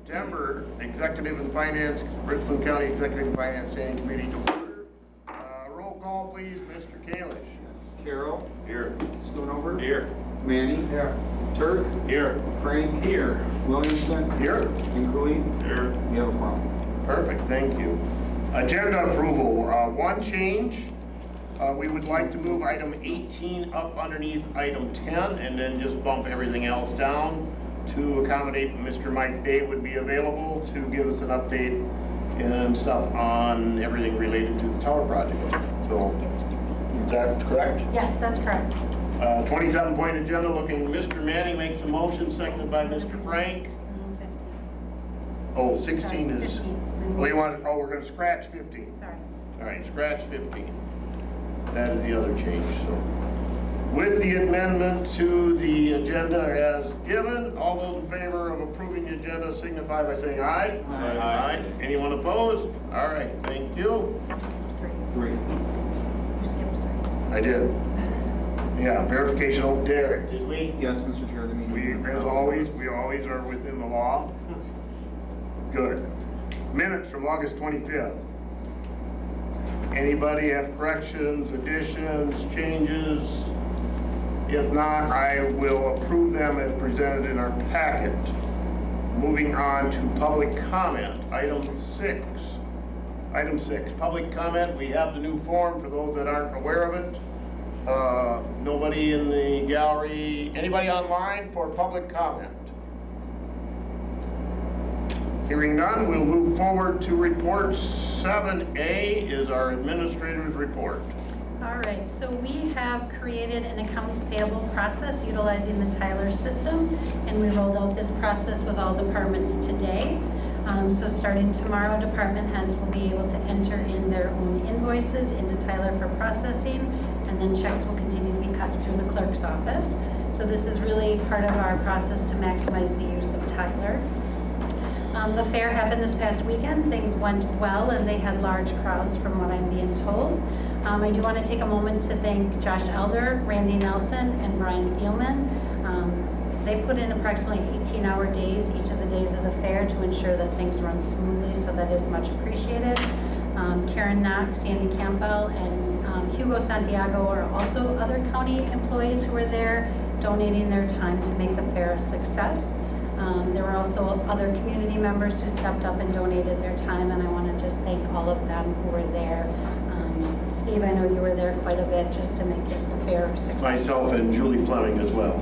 September Executive and Finance, Richland County Executive and Finance Standing Committee to order. Roll call, please. Mr. Kalish. Yes. Carol. Here. Schoonover. Here. Manny. Here. Turk. Here. Frank. Here. Williamson. Here. And Cooley. Here. You have a problem. Perfect, thank you. Agenda approval, one change. We would like to move item 18 up underneath item 10 and then just bump everything else down to accommodate Mr. Mike Day would be available to give us an update and stuff on everything related to the tower project. So, is that correct? Yes, that's correct. 27-point agenda looking, Mr. Manning makes a motion, seconded by Mr. Frank. Oh, 16 is, 15. well, you want, oh, we're going to scratch 15. Sorry. All right, scratch 15. That is the other change. So, with the amendment to the agenda as given, all those in favor of approving the agenda signify by saying aye. Aye. Aye. Anyone opposed? All right, thank you. You skipped three. 3. You skipped three. I did. Yeah, verification of Derek. Did we? Yes, Mr. Chair, the meeting. We, as always, we always are within the law. Good. Minutes from August 25th. Anybody have corrections, additions, changes? If not, I will approve them as presented in our packet. Moving on to public comment, item 6. Item 6, public comment. We have the new form for those that aren't aware of it. Nobody in the gallery, anybody online for public comment? Hearing none, we'll move forward to report 7A is our administrator's report. All right, so we have created an accounts payable process utilizing the Tyler system, and we rolled out this process with all departments today. So starting tomorrow, department heads will be able to enter in their own invoices into Tyler for processing, and then checks will continue to be cut through the clerk's office. So this is really part of our process to maximize the use of Tyler. The fair happened this past weekend. Things went well, and they had large crowds from what I'm being told. I do want to take a moment to thank Josh Elder, Randy Nelson, and Brian Thielman. They put in approximately 18-hour days each of the days of the fair to ensure that things run smoothly, so that is much appreciated. Karen Knox, Sandy Campbell, and Hugo Santiago are also other county employees who were there donating their time to make the fair a success. There were also other community members who stepped up and donated their time, and I want to just thank all of them who were there. Steve, I know you were there quite a bit just to make this fair successful. Myself and Julie Fleming as well.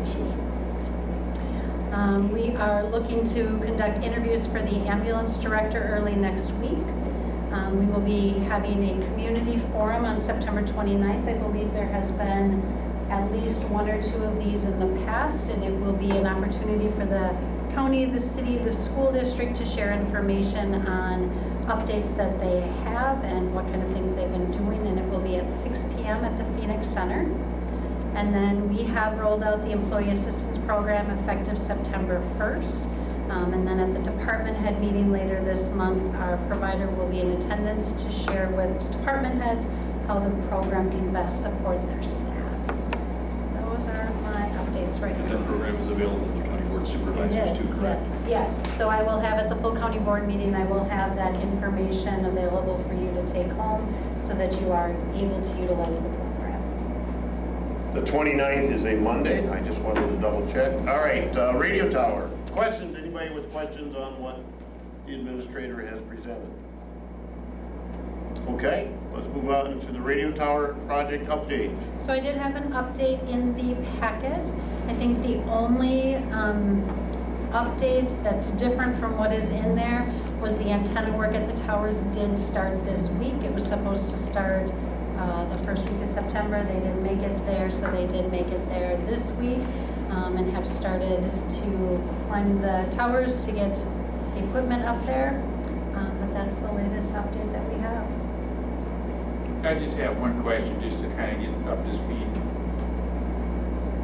We are looking to conduct interviews for the ambulance director early next week. We will be having a community forum on September 29th. I believe there has been at least one or two of these in the past, and it will be an opportunity for the county, the city, the school district to share information on updates that they have and what kind of things they've been doing, and it will be at 6 p.m. at the Phoenix Center. And then we have rolled out the Employee Assistance Program effective September 1st. And then at the department head meeting later this month, our provider will be in attendance to share with department heads how the program can best support their staff. So those are my updates right now. That program is available to the county board supervisors too, correct? Yes. So I will have at the full county board meeting, I will have that information available for you to take home so that you are able to utilize the program. The 29th is a Monday. I just wanted to double check. All right, radio tower. Questions? Anybody with questions on what the administrator has presented? Okay, let's move on into the radio tower project update. So I did have an update in the packet. I think the only update that's different from what is in there was the antenna work at the towers did start this week. It was supposed to start the first week of September. They didn't make it there, so they did make it there this week and have started to climb the towers to get the equipment up there. But that's the latest update that we have. I just have one question just to kind of get up to speed.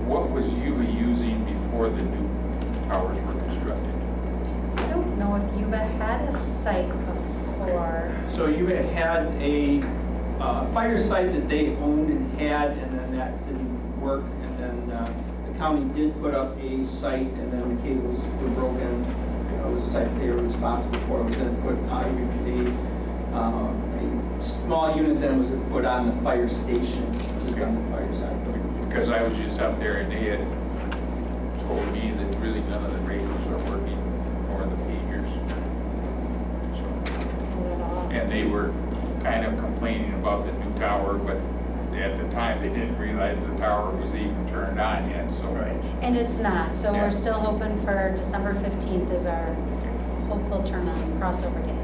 What was Yuba using before the new towers were constructed? I don't know if Yuba had a site before. So you had a fire site that they owned and had, and then that didn't work, and then the county did put up a site, and then the cables were broken. It was a site they were responsible for was then put on a small unit then was put on the fire station, just on the fire side. Because I was just up there and they had told me that really none of the radios are working, or the pagers. So, and they were kind of complaining about the new tower, but at the time, they didn't realize the tower was even turned on yet, so. Right. And it's not, so Yeah. we're still hoping for December 15th is our hopeful turn on crossover date.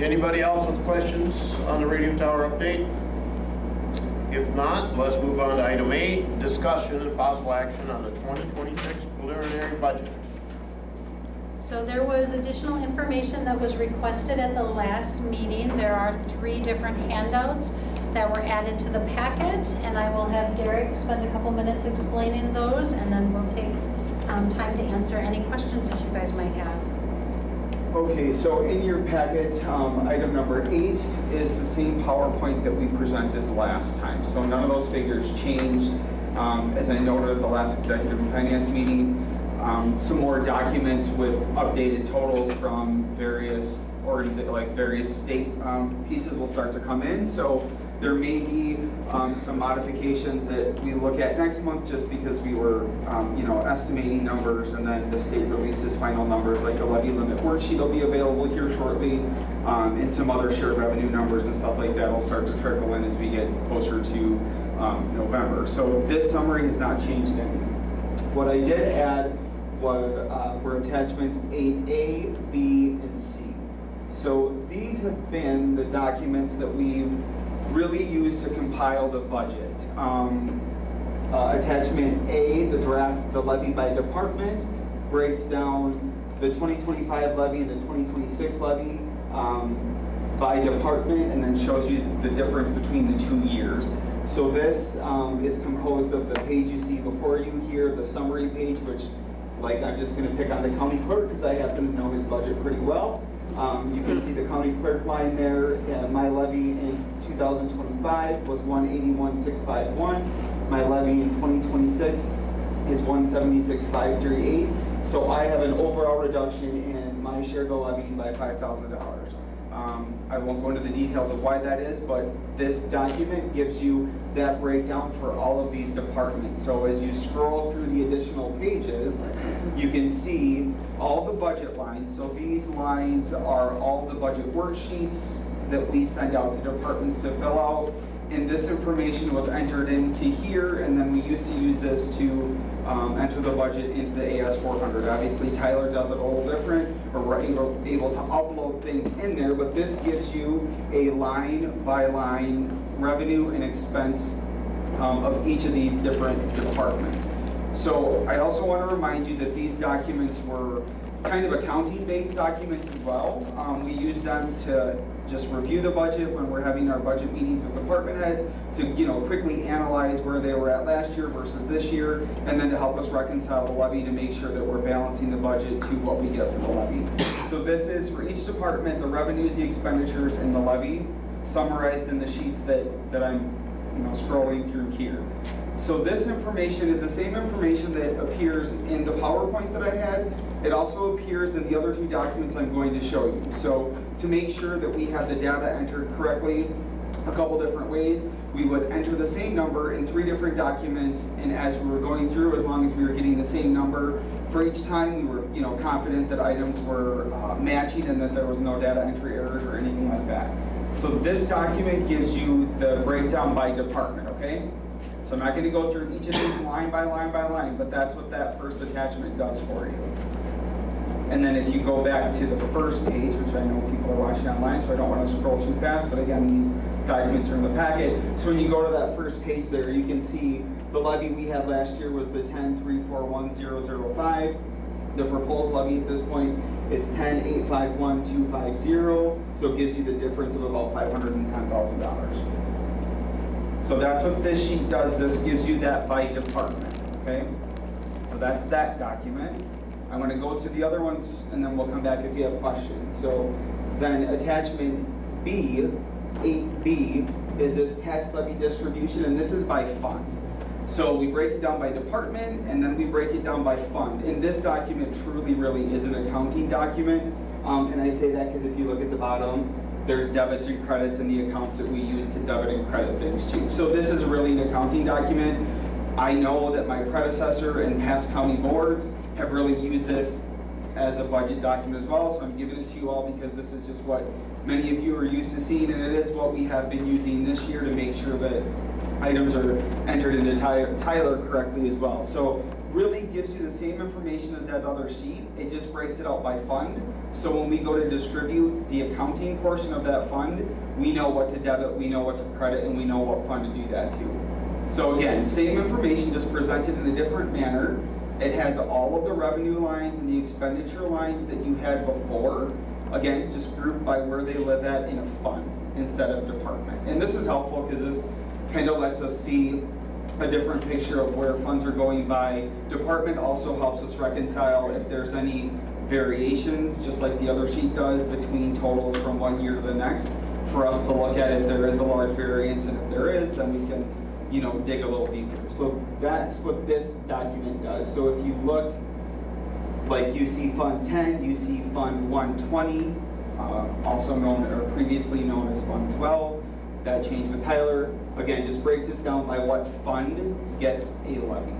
Anybody else with questions on the radio tower update? If not, let's move on to item 8, discussion and possible action on the 2026 preliminary budget. So there was additional information that was requested at the last meeting. There are 3 different handouts that were added to the packet, and I will have Derek spend a couple minutes explaining those, and then we'll take time to answer any questions that you guys might have. Okay, so in your packet, item number 8 is the same PowerPoint that we presented last time. So none of those figures changed. As I noted at the last executive and finance meeting, some more documents with updated totals from various organizations, like various state pieces will start to come in. So there may be some modifications that we look at next month just because we were estimating numbers, and then the state releases final numbers, like the levy limit worksheet will be available here shortly, and some other shared revenue numbers and stuff like that will start to trickle in as we get closer to November. So this summary has not changed any. What I did add were attachments 8A, B, and C. So these have been the documents that we've really used to compile the budget. Attachment A, the draft, the levy by department, breaks down the 2025 levy and the 2026 levy by department, and then shows you the difference between the 2 years. So this is composed of the page you see before you here, the summary page, which, like, I'm just gonna pick on the county clerk because I happen to know his budget pretty well. You can see the county clerk line there. My levy in 2025 was 181,651. My levy in 2026 is 176,538. So I have an overall reduction in my share of the levy by $5,000. I won't go into the details of why that is, but this document gives you that breakdown for all of these departments. So as you scroll through the additional pages, you can see all the budget lines. So these lines are all the budget worksheets that we send out to departments to fill out. And this information was entered into here, and then we used to use this to enter the budget into the AS400. Obviously, Tyler does it a little different, or we're able to upload things in there, but this gives you a line-by-line revenue and expense of each of these different departments. So I also want to remind you that these documents were kind of accounting-based documents as well. We use them to just review the budget when we're having our budget meetings with department heads, to quickly analyze where they were at last year versus this year, and then to help us reconcile the levy to make sure that we're balancing the budget to what we get from the levy. So this is for each department, the revenues, the expenditures, and the levy summarized in the sheets that I'm scrolling through here. So this information is the same information that appears in the PowerPoint that I had. It also appears in the other 2 documents I'm going to show you. So to make sure that we have the data entered correctly, a couple different ways. We would enter the same number in 3 different documents, and as we were going through, as long as we were getting the same number for each time, we were confident that items were matching and that there was no data entry errors or anything like that. So this document gives you the breakdown by department, okay? So I'm not going to go through each of these line by line by line, but that's what that first attachment does for you. And then if you go back to the first page, which I know people are watching online, so I don't want to scroll too fast, but again, these documents are in the packet. So when you go to that first page there, you can see the levy we had last year was the 10,341,005. The proposed levy at this point is 10,851,250. So it gives you the difference of about $510,000. So that's what this sheet does. This gives you that by department, okay? So that's that document. I'm going to go to the other ones, and then we'll come back if you have questions. So then attachment B, 8B, is this tax levy distribution, and this is by fund. So we break it down by department, and then we break it down by fund. And this document truly really is an accounting document. And I say that because if you look at the bottom, there's debits and credits in the accounts that we use to debit and credit things too. So this is really an accounting document. I know that my predecessor and past county boards have really used this as a budget document as well, so I'm giving it to you all because this is just what many of you are used to seeing, and it is what we have been using this year to make sure that items are entered into Tyler correctly as well. So really gives you the same information as that other sheet, it just breaks it out by fund. So when we go to distribute the accounting portion of that fund, we know what to debit, we know what to credit, and we know what fund to do that to. So again, same information, just presented in a different manner. It has all of the revenue lines and the expenditure lines that you had before. Again, just grouped by where they live at in a fund instead of department. And this is helpful because this kind of lets us see a different picture of where funds are going by department. Also helps us reconcile if there's any variations, just like the other sheet does, between totals from one year to the next, for us to look at if there is a large variance, and if there is, then we can, you know, dig a little deeper. So that's what this document does. So if you look, like you see Fund 10, you see Fund 120, also known or previously known as Fund 12. That changed with Tyler. Again, just breaks this down by what fund gets a levy.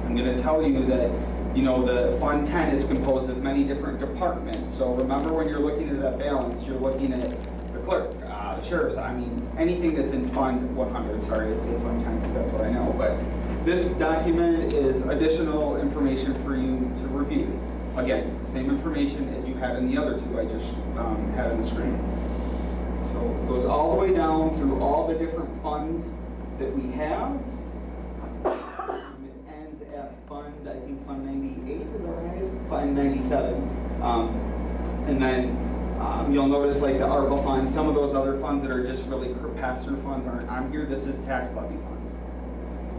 I'm going to tell you that, you know, the Fund 10 is composed of many different departments. So remember, when you're looking at that balance, you're looking at the clerk, the sheriff's, I mean, anything that's in Fund 100. Sorry, I say Fund 10 because that's what I know. But this document is additional information for you to review. Again, the same information as you had in the other two I just had on the screen. So it goes all the way down through all the different funds that we have. It ends at Fund, I think Fund 98 is our highest, Fund 97. And then you'll notice like the ARPA funds, some of those other funds that are just really pass-through funds aren't on here. This is tax levy funds.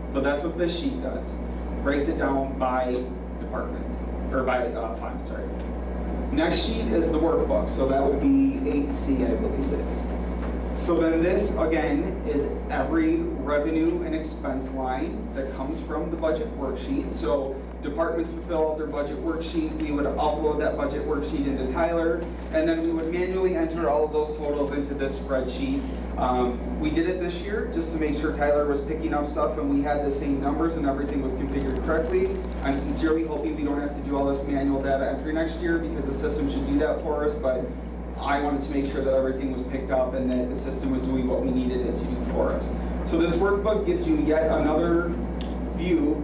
So that's what this sheet does. Breaks it down by department, or by fund, sorry. Next sheet is the workbook, so that would be 8C, I believe it is. So then this, again, is every revenue and expense line that comes from the budget worksheet. So departments would fill out their budget worksheet, we would upload that budget worksheet into Tyler, and then we would manually enter all of those totals into this spreadsheet. We did it this year just to make sure Tyler was picking up stuff and we had the same numbers and everything was configured correctly. I'm sincerely hoping we don't have to do all this manual data entry next year, because the system should do that for us, but I wanted to make sure that everything was picked up and that the system was doing what we needed it to do for us. So this workbook gives you yet another view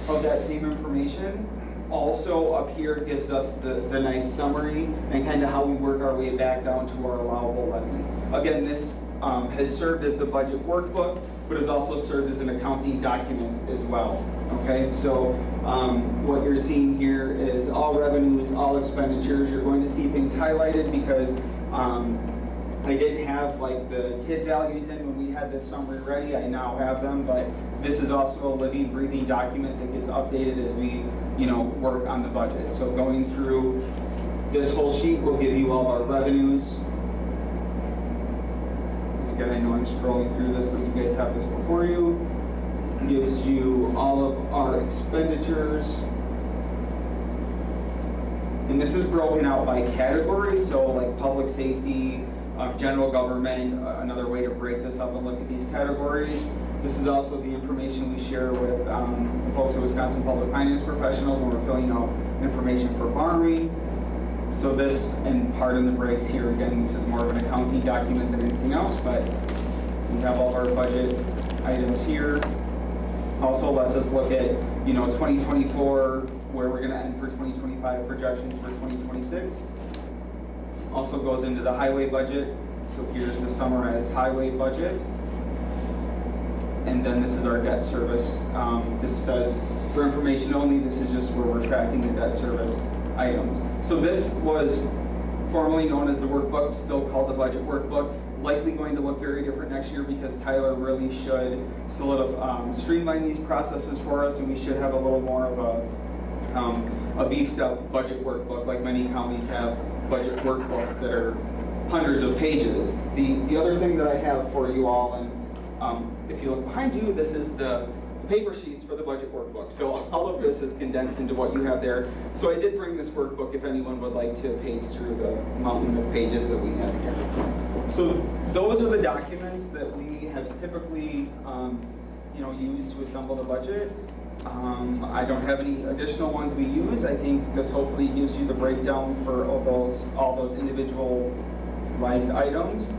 of that same information. Also up here gives us the nice summary and kind of how we work our way back down to our allowable levy. Again, this has served as the budget workbook, but has also served as an accounting document as well. Okay, so what you're seeing here is all revenues, all expenditures. You're going to see things highlighted because I didn't have like the TID values in when we had this summary ready. I now have them, but this is also a living, breathing document that gets updated as we, you know, work on the budget. So going through this whole sheet will give you all of our revenues. Again, I know I'm scrolling through this, but you guys have this before you. Gives you all of our expenditures. And this is broken out by category, so like public safety, general government, another way to break this up and look at these categories. This is also the information we share with the folks at Wisconsin Public Finance Professionals when we're filling out information for borrowing. So this, and part in the breaks here, again, this is more of an accounting document than anything else, but we have all of our budget items here. Also lets us look at, you know, 2024, where we're gonna end for 2025, projections for 2026. Also goes into the highway budget. So here's the summarized highway budget. And then this is our debt service. This says, for information only, this is just where we're tracking the debt service items. So this was formerly known as the workbook, still called the budget workbook. Likely going to look very different next year because Tyler really should streamline these processes for us, and we should have a little more of a beefed up budget workbook, like many counties have budget workbooks that are hundreds of pages. The other thing that I have for you all, and if you look behind you, this is the paper sheets for the budget workbook. So all of this is condensed into what you have there. So I did bring this workbook if anyone would like to page through the mountain of pages that we have here. So those are the documents that we have typically used to assemble the budget. I don't have any additional ones we use. I think this hopefully gives you the breakdown for all those individualized items,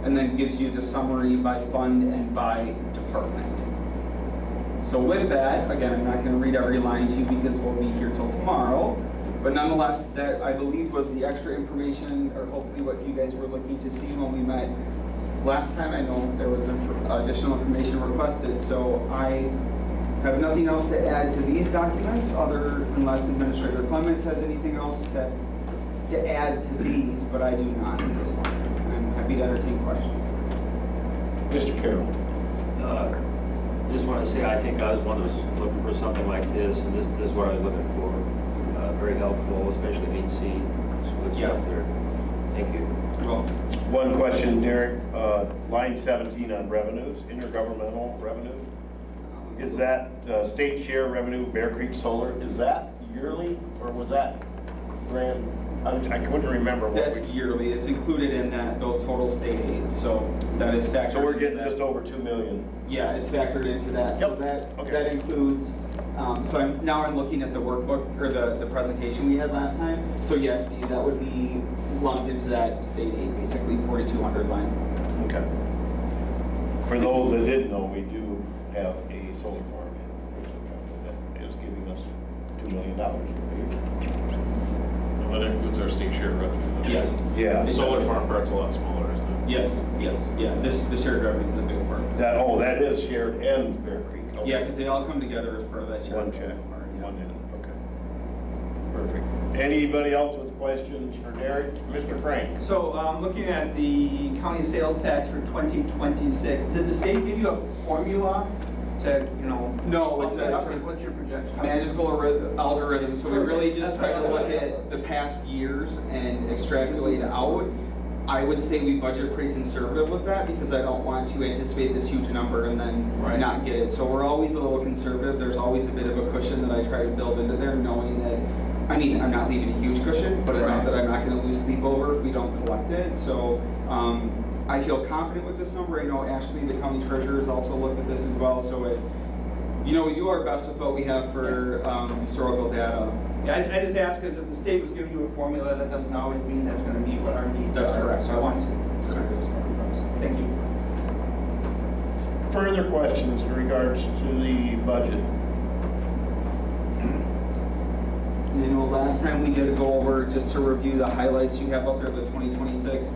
and then gives you the summary by fund and by department. So with that, again, I'm not going to read every line to you because we'll be here till tomorrow, but nonetheless, that I believe was the extra information, or hopefully what you guys were looking to see when we met last time. I know there was some additional information requested, so I have nothing else to add to these documents, unless Administrator Clements has anything else to add to these, but I do not at this point. I'm happy to entertain questions. Mr. Carroll. Just want to say, I think I was one that was looking for something like this, and this is what I was looking for. Very helpful, especially me to see some good stuff there. Thank you. Well, One question, Derek. Line 17 on revenues, intergovernmental revenues. Is that state share revenue, Bear Creek Solar, is that yearly or was that grand? I couldn't remember what that's yearly. It's included in those total state aids, so that is factored. So we're getting into that. just over 2 million. Yeah, it's factored into that. So Yep. that includes. So I'm looking at the workbook or the presentation we had last time. So yes, Steve, that would be lumped into that state aid, basically 4,200 line. Okay. For those that didn't know, we do have a solar farm in Richland County that is giving us $2 million a year. Well, that includes our state share revenue. Yes. Yeah. The solar farm part's a lot smaller, isn't it? Yes. Yeah. The shared revenue is a big part. That is shared and Bear Creek. Okay. Yeah, because they all come together as part of that shared One revenue check, part, yeah. one in, okay. Perfect. Anybody else with questions for Derek? Mr. Frank? So looking at the county sales tax for 2026, did the state give you a formula to, No, it's what's your projection? magical algorithm. So we really just try to look at the past years and extrapolate out. I would say we budget pretty conservative with that because I don't want to anticipate this huge number and then not get it. So we're always a little conservative. There's always a bit of a cushion that I try to build into there, knowing that, I'm not leaving a huge cushion, but enough that I'm not going to lose sleep over if we don't collect it. So I feel confident with this number. I know Ashley, the county treasurer, has also looked at this as well. So we do our best with what we have for historical data. Yeah, I just asked because if the state was giving you a formula, that doesn't always mean that's going to meet what our needs That's are. correct. So I wanted to. Thank you. Further questions in regards to the budget? Last time we did go over, just to review the highlights you have out there, the 2026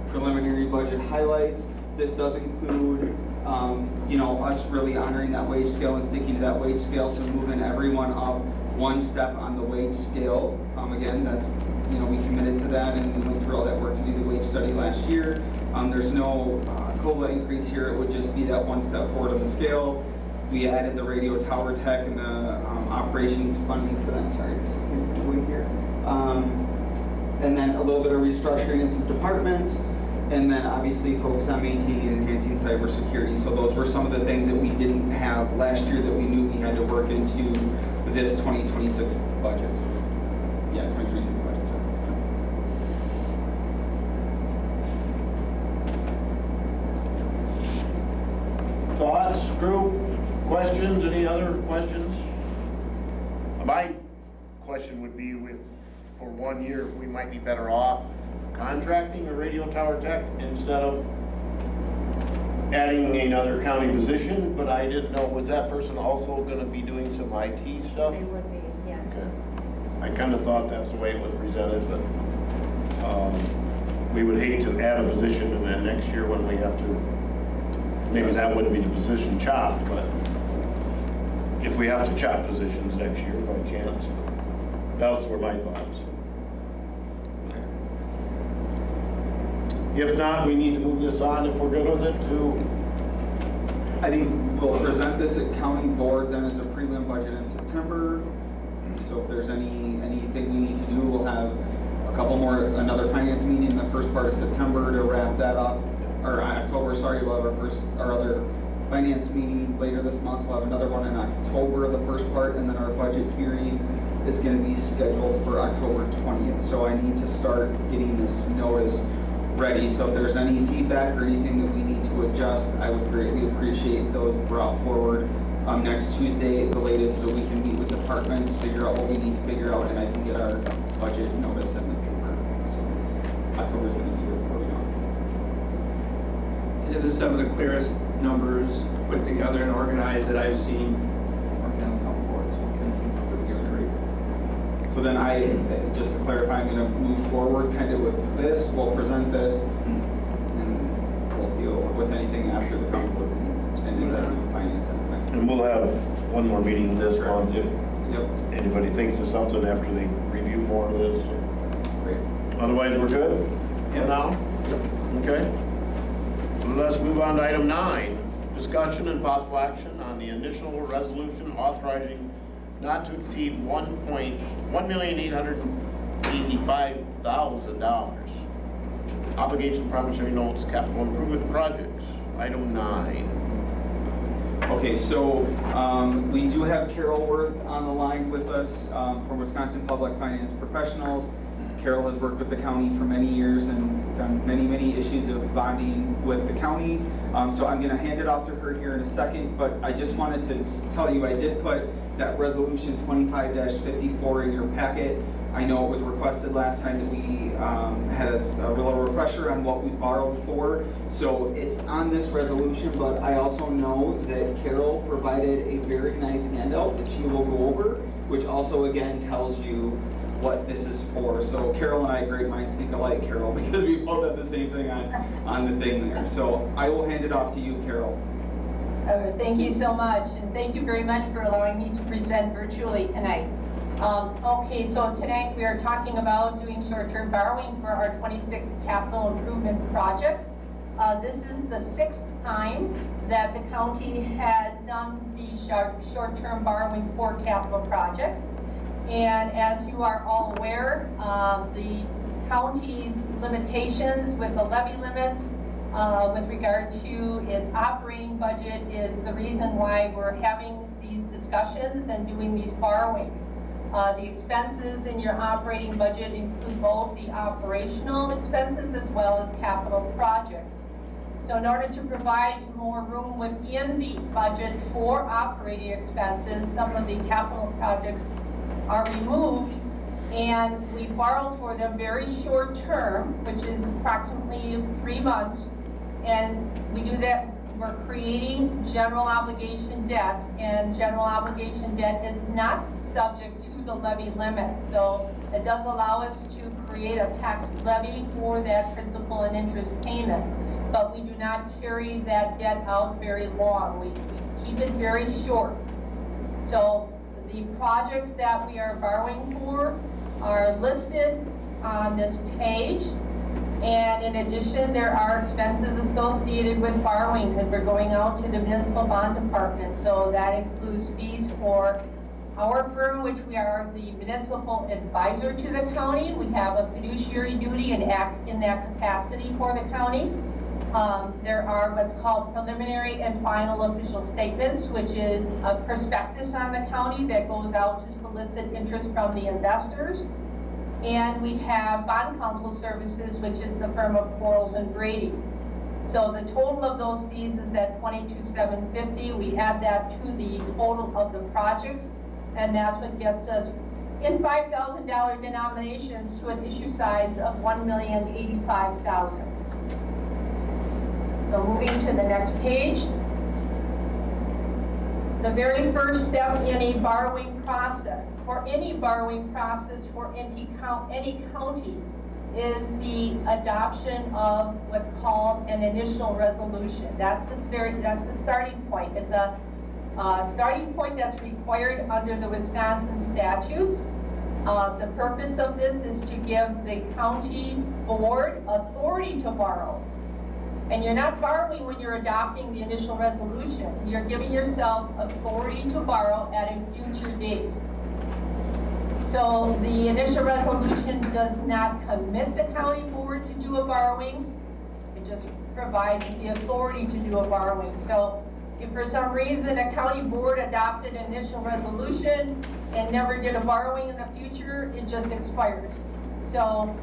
preliminary budget highlights. This does include, us really honoring that wage scale and sticking to that wage scale, so moving everyone up one step on the wage scale. Again, that's, we committed to that and we went through all that work to do the wage study last year. There's no COLA increase here. It would just be that one step forward on the scale. We added the radio tower tech and the operations funding for that. Sorry, this is going here. And then a little bit of restructuring in some departments. And then obviously focus on maintaining and enhancing cybersecurity. So those were some of the things that we didn't have last year that we knew we had to work into this 2026 budget. Yeah, 2026 budget, sorry. Thoughts, group? Questions? Any other questions? My question would be for 1 year, if we might be better off contracting a radio tower tech instead of adding another county position, but I didn't know, was that person also going to be doing some IT stuff? They would be, yes. Okay. I kind of thought that's the way it was presented, but we would hate to add a position and then next year when we have to, maybe that wouldn't be the position chopped, but if we have to chop positions next year by chance, those were my thoughts. If not, we need to move this on if we're good with it to. I think we'll present this at county board then as a prelim budget in September. So if there's anything we need to do, we'll have another finance meeting in the first part of September to wrap that up, or October, sorry, we'll have our other finance meeting later this month. We'll have another one in October, the first part, and then our budget hearing is going to be scheduled for October 20th. So I need to start getting this notice ready. So if there's any feedback or anything that we need to adjust, I would greatly appreciate those brought forward next Tuesday at the latest, so we can meet with departments, figure out what we need to figure out, and I can get our budget notice in the paper. So October's going to be here before we know it. It is some of the clearest numbers put together and organized that I've seen working on the town board, so thank you for putting together great. So then just to clarify, I'm going to move forward kind of with this, we'll present this, and we'll deal with anything after the county board meeting and executive finance and the next And we'll have one more meeting this month if Yep, anybody thinks of something after they review more of this. great. Otherwise, we're good for now? Okay. So let's move on to item 9. Discussion and possible action on the initial resolution authorizing not to exceed $1,885,000. Obligation promissory notes, capital improvement projects. Item 9. Okay, so we do have Carol Worth on the line with us from Wisconsin Public Finance Professionals. Carol has worked with the county for many years and done many issues of bonding with the county. So I'm going to hand it off to her here in a second, but I just wanted to tell you I did put that resolution 25-54 in your packet. I know it was requested last time that we had a little refresher on what we borrowed for. So it's on this resolution, but I also know that Carol provided a very nice handout that she will go over, which also again tells you what this is for. So Carol and I, great minds think alike, Carol, because we both have the same thing on the thing there. So I will hand it off to you, Carol. Thank you so much, and thank you very much for allowing me to present virtually tonight. Okay, so tonight we are talking about doing short-term borrowing for our 26 capital improvement projects. This is the 6th time that the county has done the short-term borrowing for capital projects. And as you are all aware, the county's limitations with the levy limits with regard to its operating budget is the reason why we're having these discussions and doing these borrowings. The expenses in your operating budget include both the operational expenses as well as capital projects. So in order to provide more room within the budget for operating expenses, some of the capital projects are removed, and we borrow for them very short term, which is approximately 3 months. And we do that, we're creating general obligation debt, and general obligation debt is not subject to the levy limit. So it does allow us to create a tax levy for that principal and interest payment. But we do not carry that debt out very long. We keep it very short. So the projects that we are borrowing for are listed on this page. And in addition, there are expenses associated with borrowing because we're going out to the municipal bond department. So that includes fees for our firm, which we are the municipal advisor to the county. We have a fiduciary duty and act in that capacity for the county. There are what's called preliminary and final official statements, which is a prospectus on the county that goes out to solicit interest from the investors. And we have bond counsel services, which is the firm of Quarles and Brady. So the total of those fees is at $22,750. We add that to the total of the projects, and that's what gets us in $5,000 denominations to an issue size of $1,085,000. So moving to the next page. The very first step in a borrowing process, or any borrowing process for any county, is the adoption of what's called an initial resolution. That's the starting point. It's a starting point that's required under the Wisconsin statutes. The purpose of this is to give the county board authority to borrow. And you're not borrowing when you're adopting the initial resolution. You're giving yourselves authority to borrow at a future date. So the initial resolution does not commit the county board to do a borrowing. It just provides the authority to do a borrowing. So If for some reason a county board adopted an initial resolution and never did a borrowing in the future, it just expires. So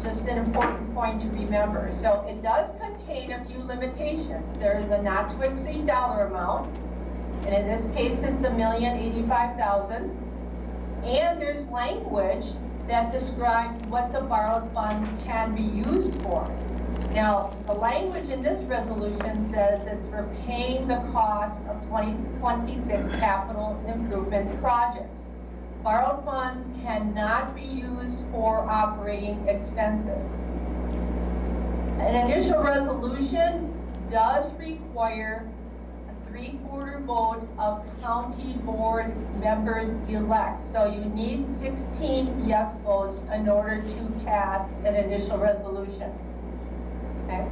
just an important point to remember. So it does contain a few limitations. There is a not to exceed dollar amount, and in this case it's the $1,085,000. And there's language that describes what the borrowed funds can be used for. Now, the language in this resolution says it's for paying the cost of 2026 capital improvement projects. Borrowed funds cannot be used for operating expenses. An initial resolution does require a 3/4 vote of county board members elect. So you need 16 yes votes in order to pass an initial resolution. Okay.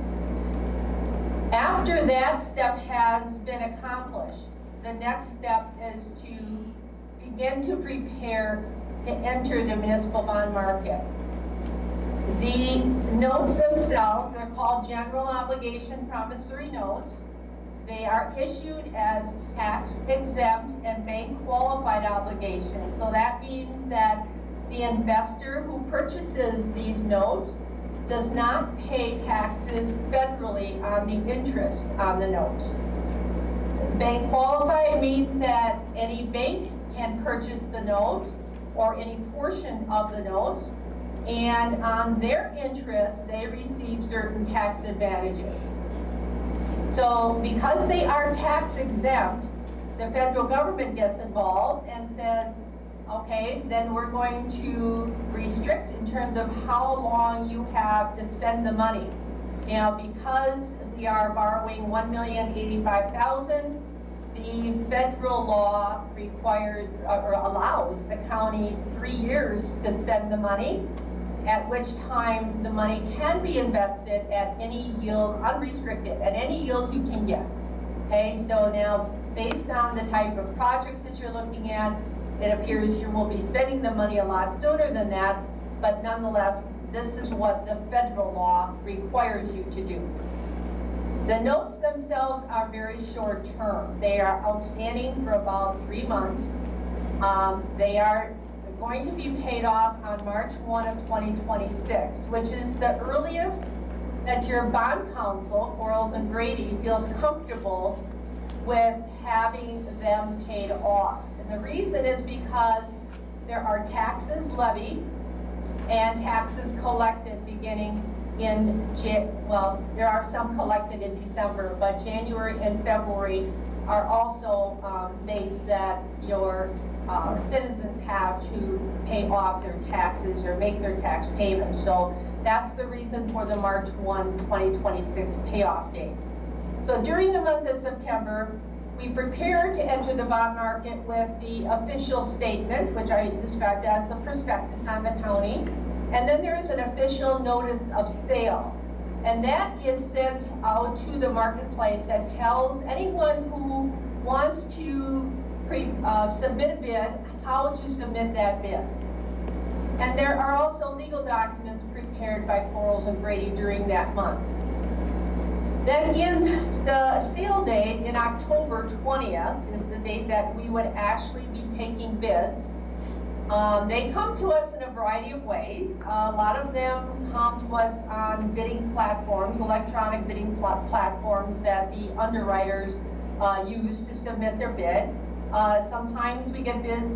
After that step has been accomplished, the next step is to begin to prepare to enter the municipal bond market. The notes themselves are called general obligation promissory notes. They are issued as tax exempt and bank qualified obligations. So that means that the investor who purchases these notes does not pay taxes federally on the interest on the notes. Bank qualified means that any bank can purchase the notes or any portion of the notes, and on their interest, they receive certain tax advantages. So because they are tax exempt, the federal government gets involved and says, okay, then we're going to restrict in terms of how long you have to spend the money. Now, because we are borrowing $1,085,000, the federal law requires or allows the county 3 years to spend the money, at which time the money can be invested at any yield, unrestricted, at any yield you can get. Okay, so now based on the type of projects that you're looking at, it appears you will be spending the money a lot sooner than that, but nonetheless, this is what the federal law requires you to do. The notes themselves are very short term. They are outstanding for about 3 months. They are going to be paid off on March 1 of 2026, which is the earliest that your bond counsel, Quarles and Brady, feels comfortable with having them paid off. And the reason is because there are taxes levied and taxes collected beginning in, well, there are some collected in December, but January and February are also dates that your citizens have to pay off their taxes or make their tax payments. So that's the reason for the March 1, 2026 payoff date. So during the month of September, we prepared to enter the bond market with the official statement, which I described as the prospectus on the county. And then there is an official notice of sale. And that is sent out to the marketplace that tells anyone who wants to submit a bid how to submit that bid. And there are also legal documents prepared by Quarles and Brady during that month. Then in the sale date, in October 20th, is the date that we would actually be taking bids. They come to us in a variety of ways. A lot of them come to us on bidding platforms, electronic bidding platforms that the underwriters use to submit their bid. Sometimes we get bids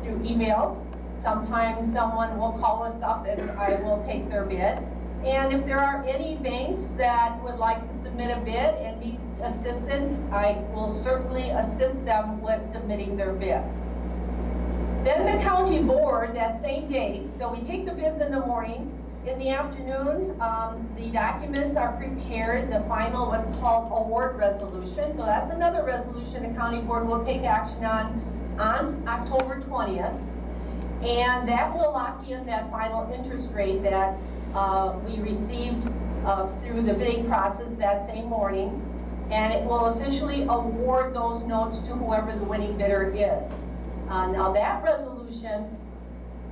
through email. Sometimes someone will call us up and I will take their bid. And if there are any banks that would like to submit a bid and need assistance, I will certainly assist them with submitting their bid. Then the county board, that same day, so we take the bids in the morning. In the afternoon, the documents are prepared, the final, what's called award resolution. So that's another resolution the county board will take action on October 20th. And that will lock in that final interest rate that we received through the bidding process that same morning. And it will officially award those notes to whoever the winning bidder is. Now that resolution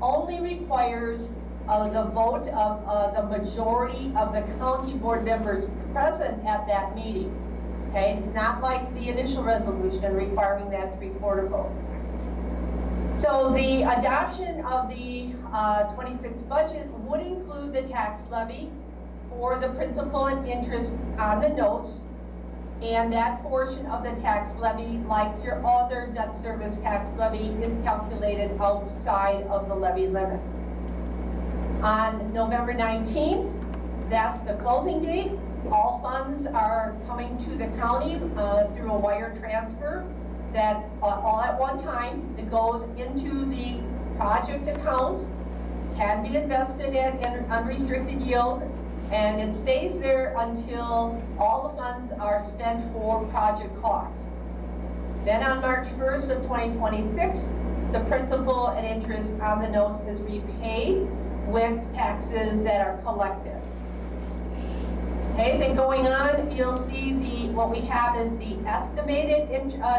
only requires the vote of the majority of the county board members present at that meeting. Okay, it's not like the initial resolution requiring that 3/4 vote. So the adoption of the 26 budget would include the tax levy for the principal and interest on the notes, and that portion of the tax levy, like your other debt service tax levy, is calculated outside of the levy limits. On November 19th, that's the closing date. All funds are coming to the county through a wire transfer that all at one time. It goes into the project account, can be invested at an unrestricted yield, and it stays there until all the funds are spent for project costs. Then on March 1st of 2026, the principal and interest on the notes is repaid with taxes that are collected. Okay, then going on, you'll see what we have is the estimated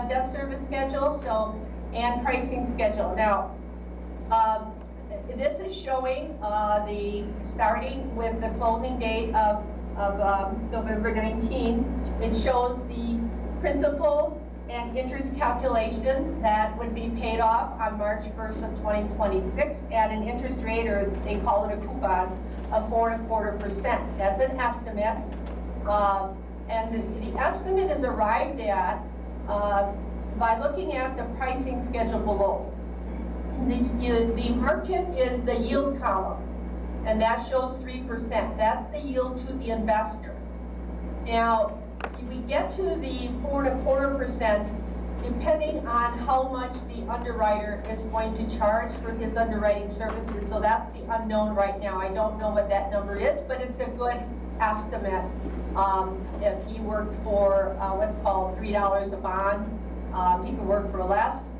debt service schedule, and pricing schedule. Now, this is showing starting with the closing date of November 19. It shows the principal and interest calculation that would be paid off on March 1st of 2026 at an interest rate, or they call it a coupon, of 4.25%. That's an estimate. And the estimate is arrived at by looking at the pricing schedule below. The market is the yield column, and that shows 3%. That's the yield to the investor. Now, we get to the 4.25% depending on how much the underwriter is going to charge for his underwriting services. So that's the unknown right now. I don't know what that number is, but it's a good estimate. If he worked for what's called $3 a bond, he could work for less.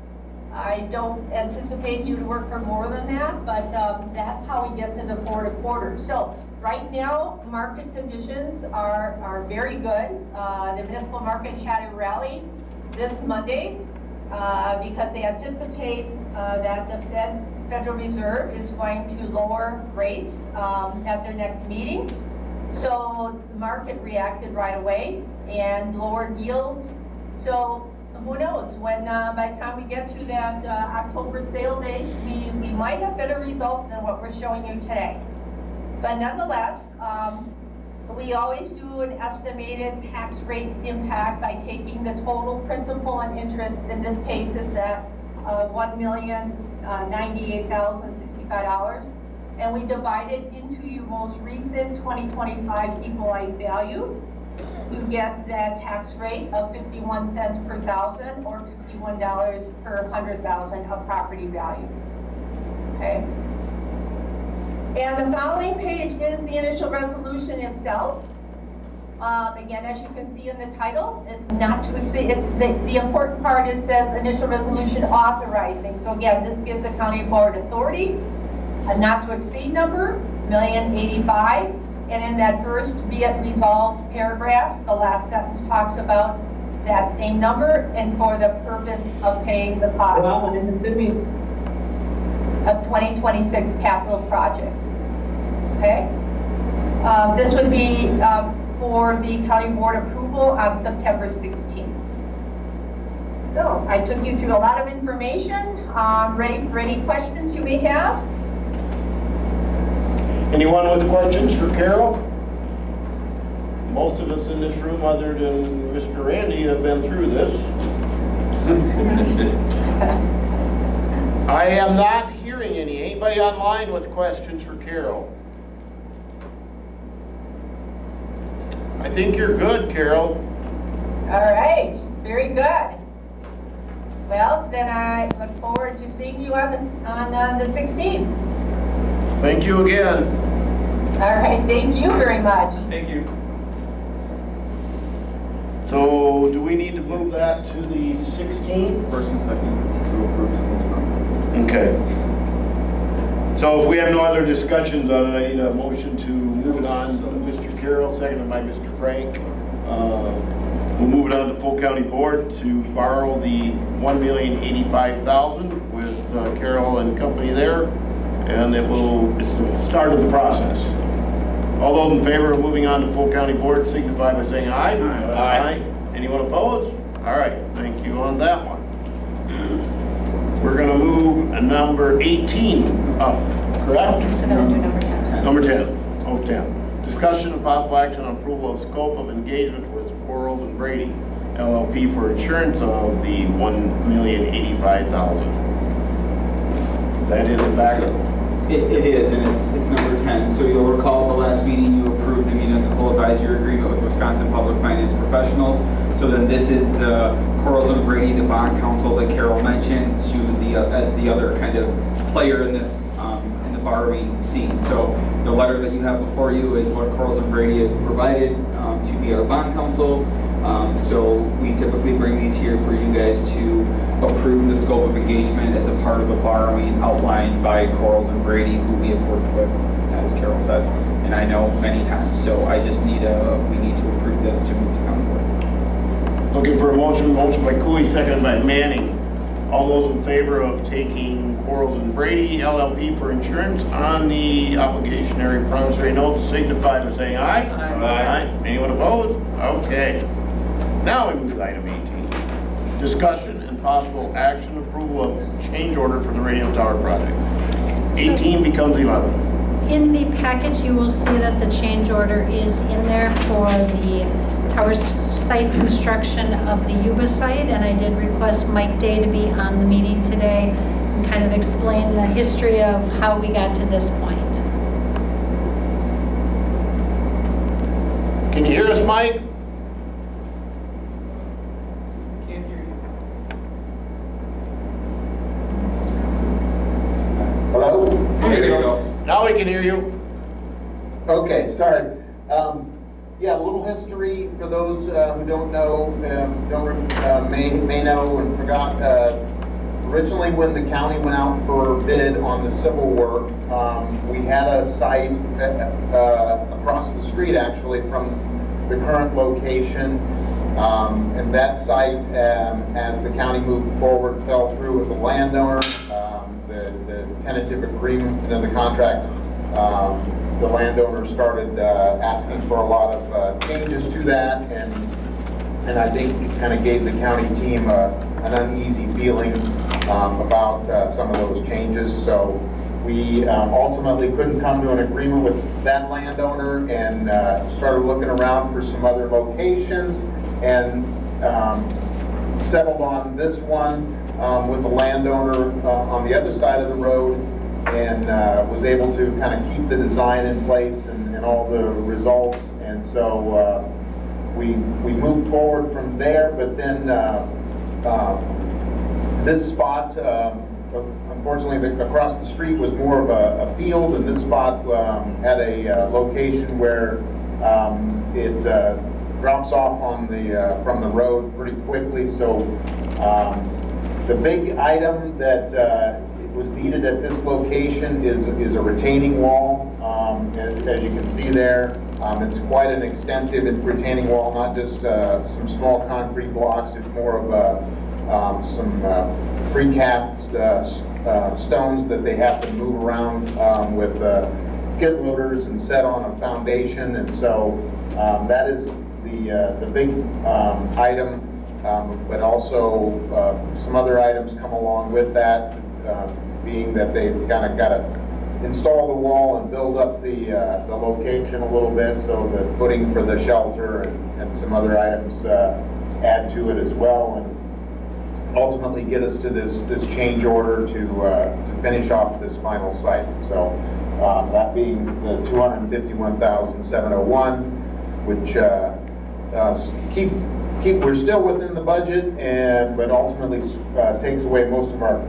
I don't anticipate you to work for more than that, but that's how we get to the 4.25. So right now, market conditions are very good. The municipal market had a rally this Monday because they anticipate that the Federal Reserve is going to lower rates at their next meeting. So the market reacted right away and lowered yields. So who knows, when by the time we get to that October sale date, we might have better results than what we're showing you today. But nonetheless, we always do an estimated tax rate impact by taking the total principal and interest. In this case, it's at $1,098,065. And we divide it into your most recent 2025 equalized value. You get that tax rate of 51 cents per thousand, or $51 per 100,000 of property value. Okay? And the following page is the initial resolution itself. Again, as you can see in the title, it's not to exceed. It's the important part is says initial resolution authorizing. So again, this gives the county board authority. A not to exceed number, $1,085,000, and in that first be it resolved paragraph, the last sentence talks about that same number and for the purpose of paying the cost of 2026 capital projects. Okay? This would be for the county board approval on September 16th. So I took you through a lot of information. Ready for any questions you may have? Anyone with questions for Carol? Most of us in this room, other than Mr. Randy, have been through this. I am not hearing any. Anybody online with questions for Carol? I think you're good, Carol. All right, very good. Well, then I look forward to seeing you on the 16th. Thank you again. All right, thank you very much. Thank you. So do we need to move that to the 16th? First and second to approve to hold on. Okay. So if we have no other discussions on it, I need a motion to move it on. Mr. Carroll, seconded by Mr. Frank. We'll move it on to full county board to borrow the $1,085,000 with Carroll and company there, and it's the start of the process. All those in favor of moving on to full county board signify by saying aye. Aye. Aye. Anyone opposed? All right, thank you on that one. We're gonna move number 18 up, correct? So then do number 10. Number 10, oh, 10. Discussion and possible action on approval of scope of engagement with Quarles and Brady LLP for insurance of the $1,085,000. That is a backup. It is, and it's number 10. So you'll recall the last meeting you approved the municipal advisory agreement with Wisconsin Public Finance Professionals. So then this is the Quarles and Brady, the bond counsel that Carol mentioned, as the other kind of player in this in the borrowing scene. So the letter that you have before you is what Quarles and Brady had provided to be our bond counsel. So we typically bring these here for you guys to approve the scope of engagement as a part of the borrowing outlined by Quarles and Brady, who we have worked with, as Carol said, and I know many times. So I just we need to approve this to move to county board. Looking for a motion by Cooley, seconded by Manning. All those in favor of taking Quarles and Brady LLP for insurance on the obligationary promissory notes signify by saying aye. Aye. Anyone opposed? Okay. Now we move to item 18. Discussion and possible action approval of change order for the radio tower project. 18 becomes 11. In the package, you will see that the change order is in there for the tower site construction of the Yuba site, and I did request Mike Day to be on the meeting today and kind of explain the history of how we got to this point. Can you hear us, Mike? Can't hear you. Hello? There you go. Now we can hear you. Okay, sorry. Yeah, a little history for those who don't know, may know and forgot. Originally, when the county went out for bid on the civil work, we had a site across the street, actually, from the current location. And that site, as the county moved forward, fell through with the landowner. The tentative agreement of the contract, the landowner started asking for a lot of changes to that, and I think it kind of gave the county team an uneasy feeling about some of those changes. So we ultimately couldn't come to an agreement with that landowner and started looking around for some other locations and settled on this one with the landowner on the other side of the road, and was able to kind of keep the design in place and all the results. And so we moved forward from there, but then this spot, unfortunately, across the street was more of a field, and this spot had a location where it drops off on from the road pretty quickly. So the big item that was needed at this location is a retaining wall. As you can see there, it's quite an extensive retaining wall, not just some small concrete blocks. It's more of some precast stones that they have to move around with skid loaders and set on a foundation. And so that is the big item, but also some other items come along with that, being that they've kind of got to install the wall and build up the location a little bit, so the footing for the shelter and some other items add to it as well, and ultimately get us to this change order to finish off this final site. So that being the $251,701, which we're still within the budget, but ultimately takes away most of our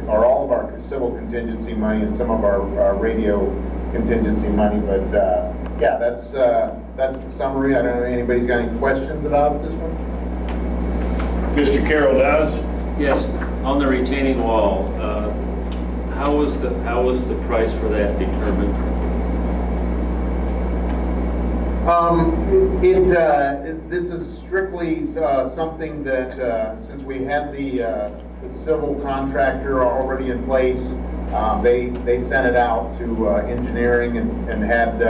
all of our civil contingency money and some of our radio contingency money. But yeah, that's the summary. I don't know if anybody's got any questions about this one. Mr. Carroll does. Yes, on the retaining wall, how was the price for that determined? This is strictly something that, since we had the civil contractor already in place, they sent it out to engineering and had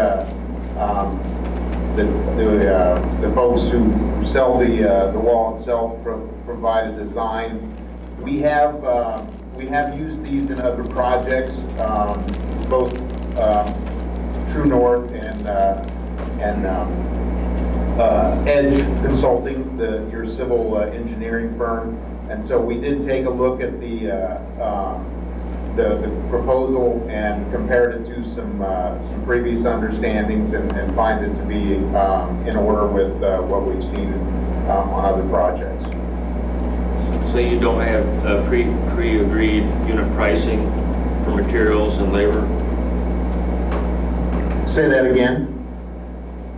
the folks who sell the wall itself provide a design. We have used these in other projects, both True North and Edge Consulting, your civil engineering firm. And so we did take a look at the proposal and compared it to some previous understandings and find it to be in order with what we've seen on other projects. So you don't have pre-agreed unit pricing for materials and labor? Say that again?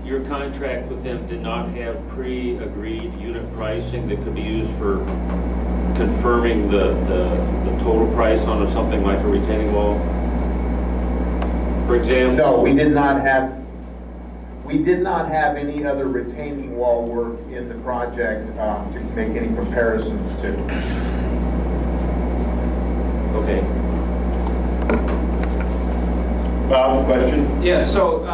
Your contract with them did not have pre-agreed unit pricing that could be used for confirming the total price on something like a retaining wall? For example? No, we did not have any other retaining wall work in the project to make any comparisons to. Okay. Bob, question? Yeah, so,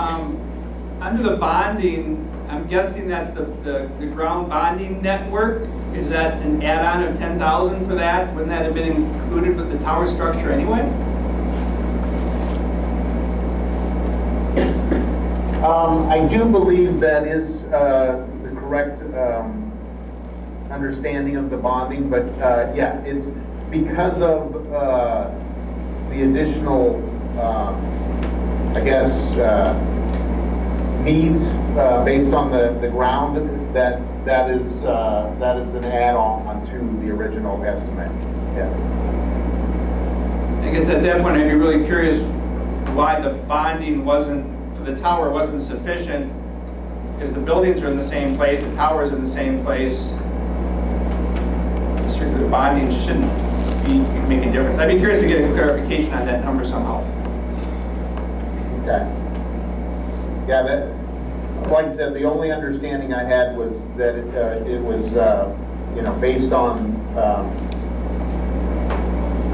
under the bonding, I'm guessing that's the ground bonding network? Is that an add-on of 10,000 for that? Wouldn't that have been included with the tower structure anyway? I do believe that is the correct understanding of the bonding, but yeah, it's because of the additional, I guess, needs based on the ground, that is an add-on to the original estimate. Yes. I guess at that point, I'd be really curious why the bonding for the tower wasn't sufficient, because the buildings are in the same place, the tower is in the same place. Strictly the bonding shouldn't make a difference. I'd be curious to get a clarification on that number somehow. Okay. Yeah, like I said, the only understanding I had was that it was, based on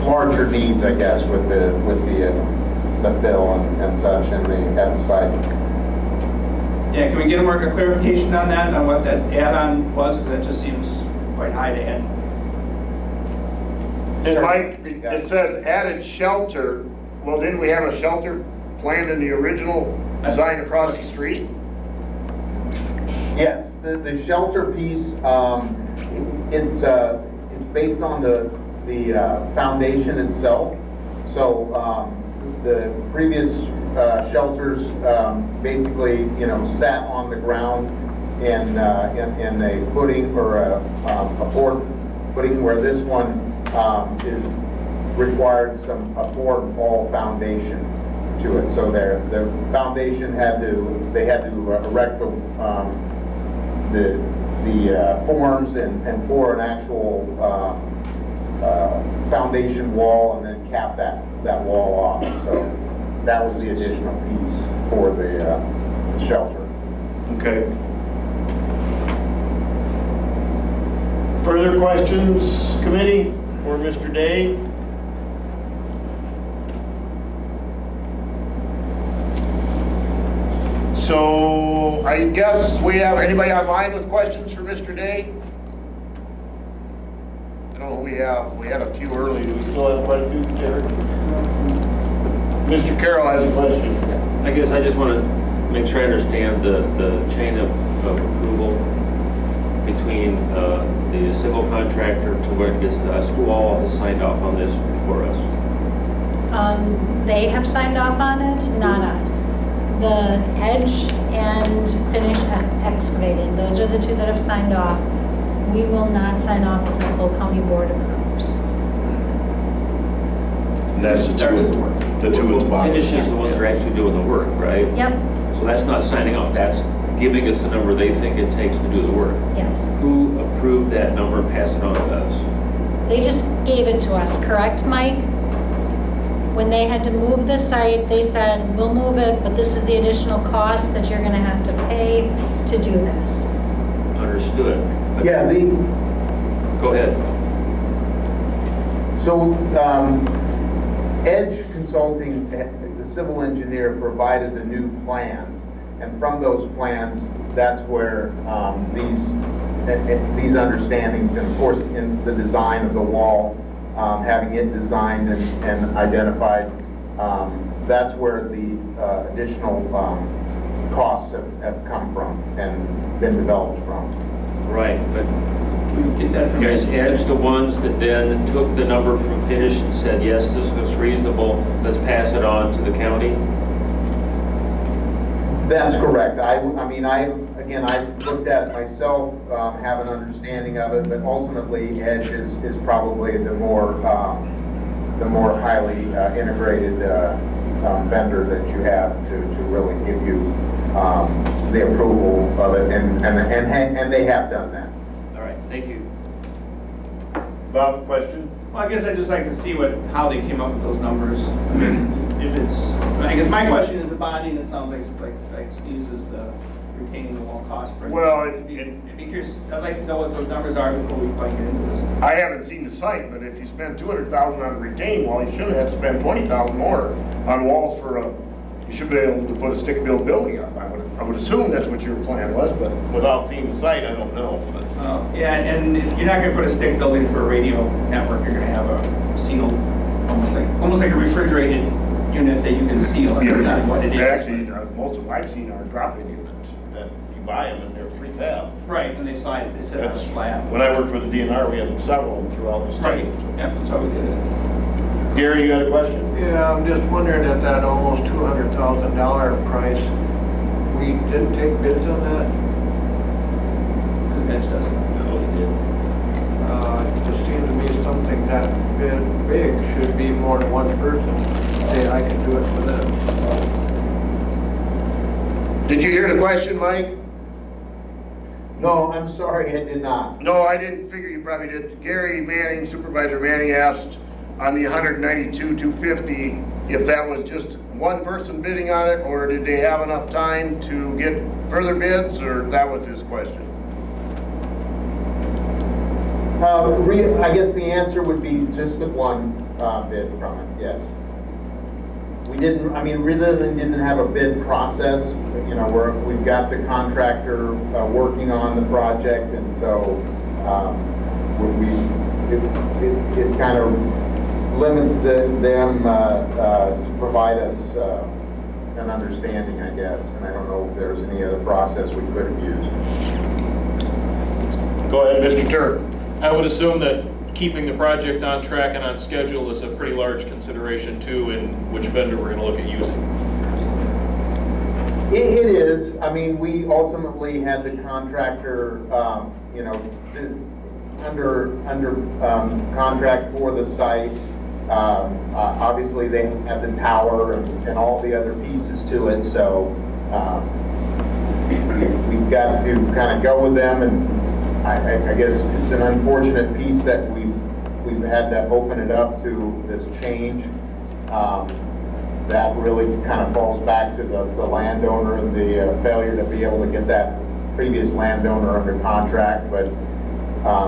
larger needs, I guess, with the fill and such, and at the site. Yeah, can we get a clarification on that, on what that add-on was? Because that just seems quite high to add. And Mike, it says added shelter. Well, didn't we have a shelter planned in the original design across the street? Yes, the shelter piece, it's based on the foundation itself. So the previous shelters basically, sat on the ground in a footing or a board footing, where this one is required a board wall foundation to it. So the foundation had to erect the forms and pour an actual foundation wall and then cap that wall off. So that was the additional piece for the shelter. Okay. Further questions, committee, for Mr. Day? So I guess we have anybody online with questions for Mr. Day? I don't know, we had a few early. Do we still have quite a few, Jared? Mr. Carroll has a question. I guess I just want to make sure I understand the chain of approval between the civil contractor to where it gets to us. Who all has signed off on this before us? They have signed off on it, not us. The Edge and Finish Excavating, those are the two that have signed off. We will not sign off until the full county board approves. And that's the two at the bottom. Finish is the ones that are actually doing the work, right? Yep, So that's not signing off, that's giving us the number they think it takes to do the work. yes. Who approved that number and passed it on to us? They just gave it to us, correct, Mike? When they had to move the site, they said, we'll move it, but this is the additional cost that you're gonna have to pay to do this. Understood. But- Yeah, Go ahead. so Edge Consulting, the civil engineer, provided the new plans, And from those plans, that's where these understandings, and of course, in the design of the wall, having it designed and identified, that's where the additional costs have come from and been developed from. Right, but Can we get that from you guys edged the ones that then took the number from Finish and said, yes, this was reasonable, let's pass it on to the county? That's correct. I looked at it myself, have an understanding of it, but ultimately Edge is probably the more highly integrated vendor that you have to really give you the approval of it, and they have done that. All right, thank you. Bob, question? Well, I guess I'd just like to see how they came up with those numbers. I mean, I guess my question is the bonding, it sounds like excuses the retaining the wall cost. Well, I'd be curious, I'd like to know what those numbers are before we quite get into this. I haven't seen the site, but if you spend $200,000 on a retaining wall, you shouldn't have to spend $20,000 more on walls you should be able to put a stick-built building up. I would assume that's what your plan was, but without seeing the site, I don't know. But Yeah, and you're not gonna put a stick building for a radio network, you're gonna have a sealed, almost like a refrigerated unit that you can seal, and that's not what it is. Actually, most of them I've seen are drop-in units that you buy them and they're prefab. Right, and they sit on a slab. When I worked for the DNR, we had several of them throughout the Right, state. yeah, that's how we did it. Gary, you got a question? Yeah, I'm just wondering at that almost $200,000 price, we didn't take bids on that? Edge doesn't. No, he did. It just seemed to me something that big should be more than one person. Say, I can do it for them. Did you hear the question, Mike? No, I'm sorry, I did not. No, I didn't figure you probably did. Gary Manning, Supervisor Manning asked on the 192,250 if that was just one person bidding on it, or did they have enough time to get further bids, or that was his question? I guess the answer would be just the one bid from it, yes. We didn't, really didn't have a bid process. You know, we've got the contractor working on the project, and so it kind of limits them to provide us an understanding, I guess. And I don't know if there's any other process we could have used. Go ahead, Mr. Turk. I would assume that keeping the project on track and on schedule is a pretty large consideration too in which vendor we're going to look at using. It is. We ultimately had the contractor, under contract for the site. Obviously, they have the tower and all the other pieces to it, so we've got to kind of go with them, and I guess it's an unfortunate piece that we've had to open it up to this change. That really kind of falls back to the landowner and the failure to be able to get that previous landowner under contract, but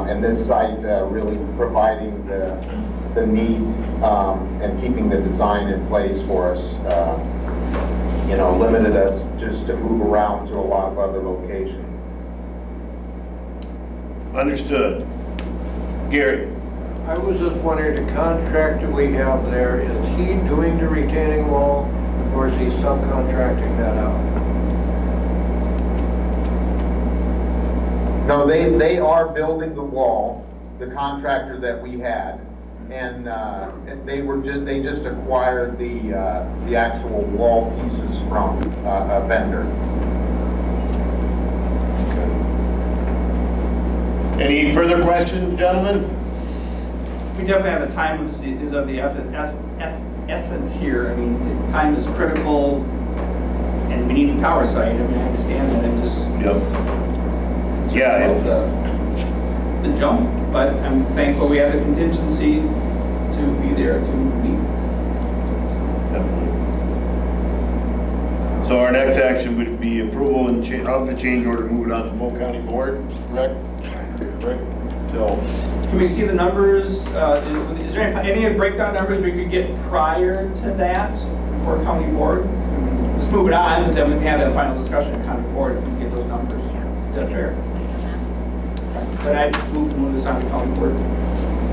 and this site really providing the need and keeping the design in place for us, limited us just to move around to a lot of other locations. Understood. Gary. I was just wondering, the contractor we have there, is he doing the retaining wall, or is he subcontracting that out? No, they are building the wall, the contractor that we had, and they just acquired the actual wall pieces from a vendor. Any further questions, gentlemen? We definitely have a time is of the essence here. Time is critical, and we need the tower site. I understand that. I'm just Yeah. the jump, but I'm thankful we have the contingency to be there to meet. Definitely. So our next action would be approval of the change order, move it on to full county board, correct? Correct. So, Can we see the numbers? Is there any breakdown numbers we could get prior to that? for county board. Let's move it on, and then we can have that final discussion at county board and get those numbers. Is that fair? But I move this on to county board.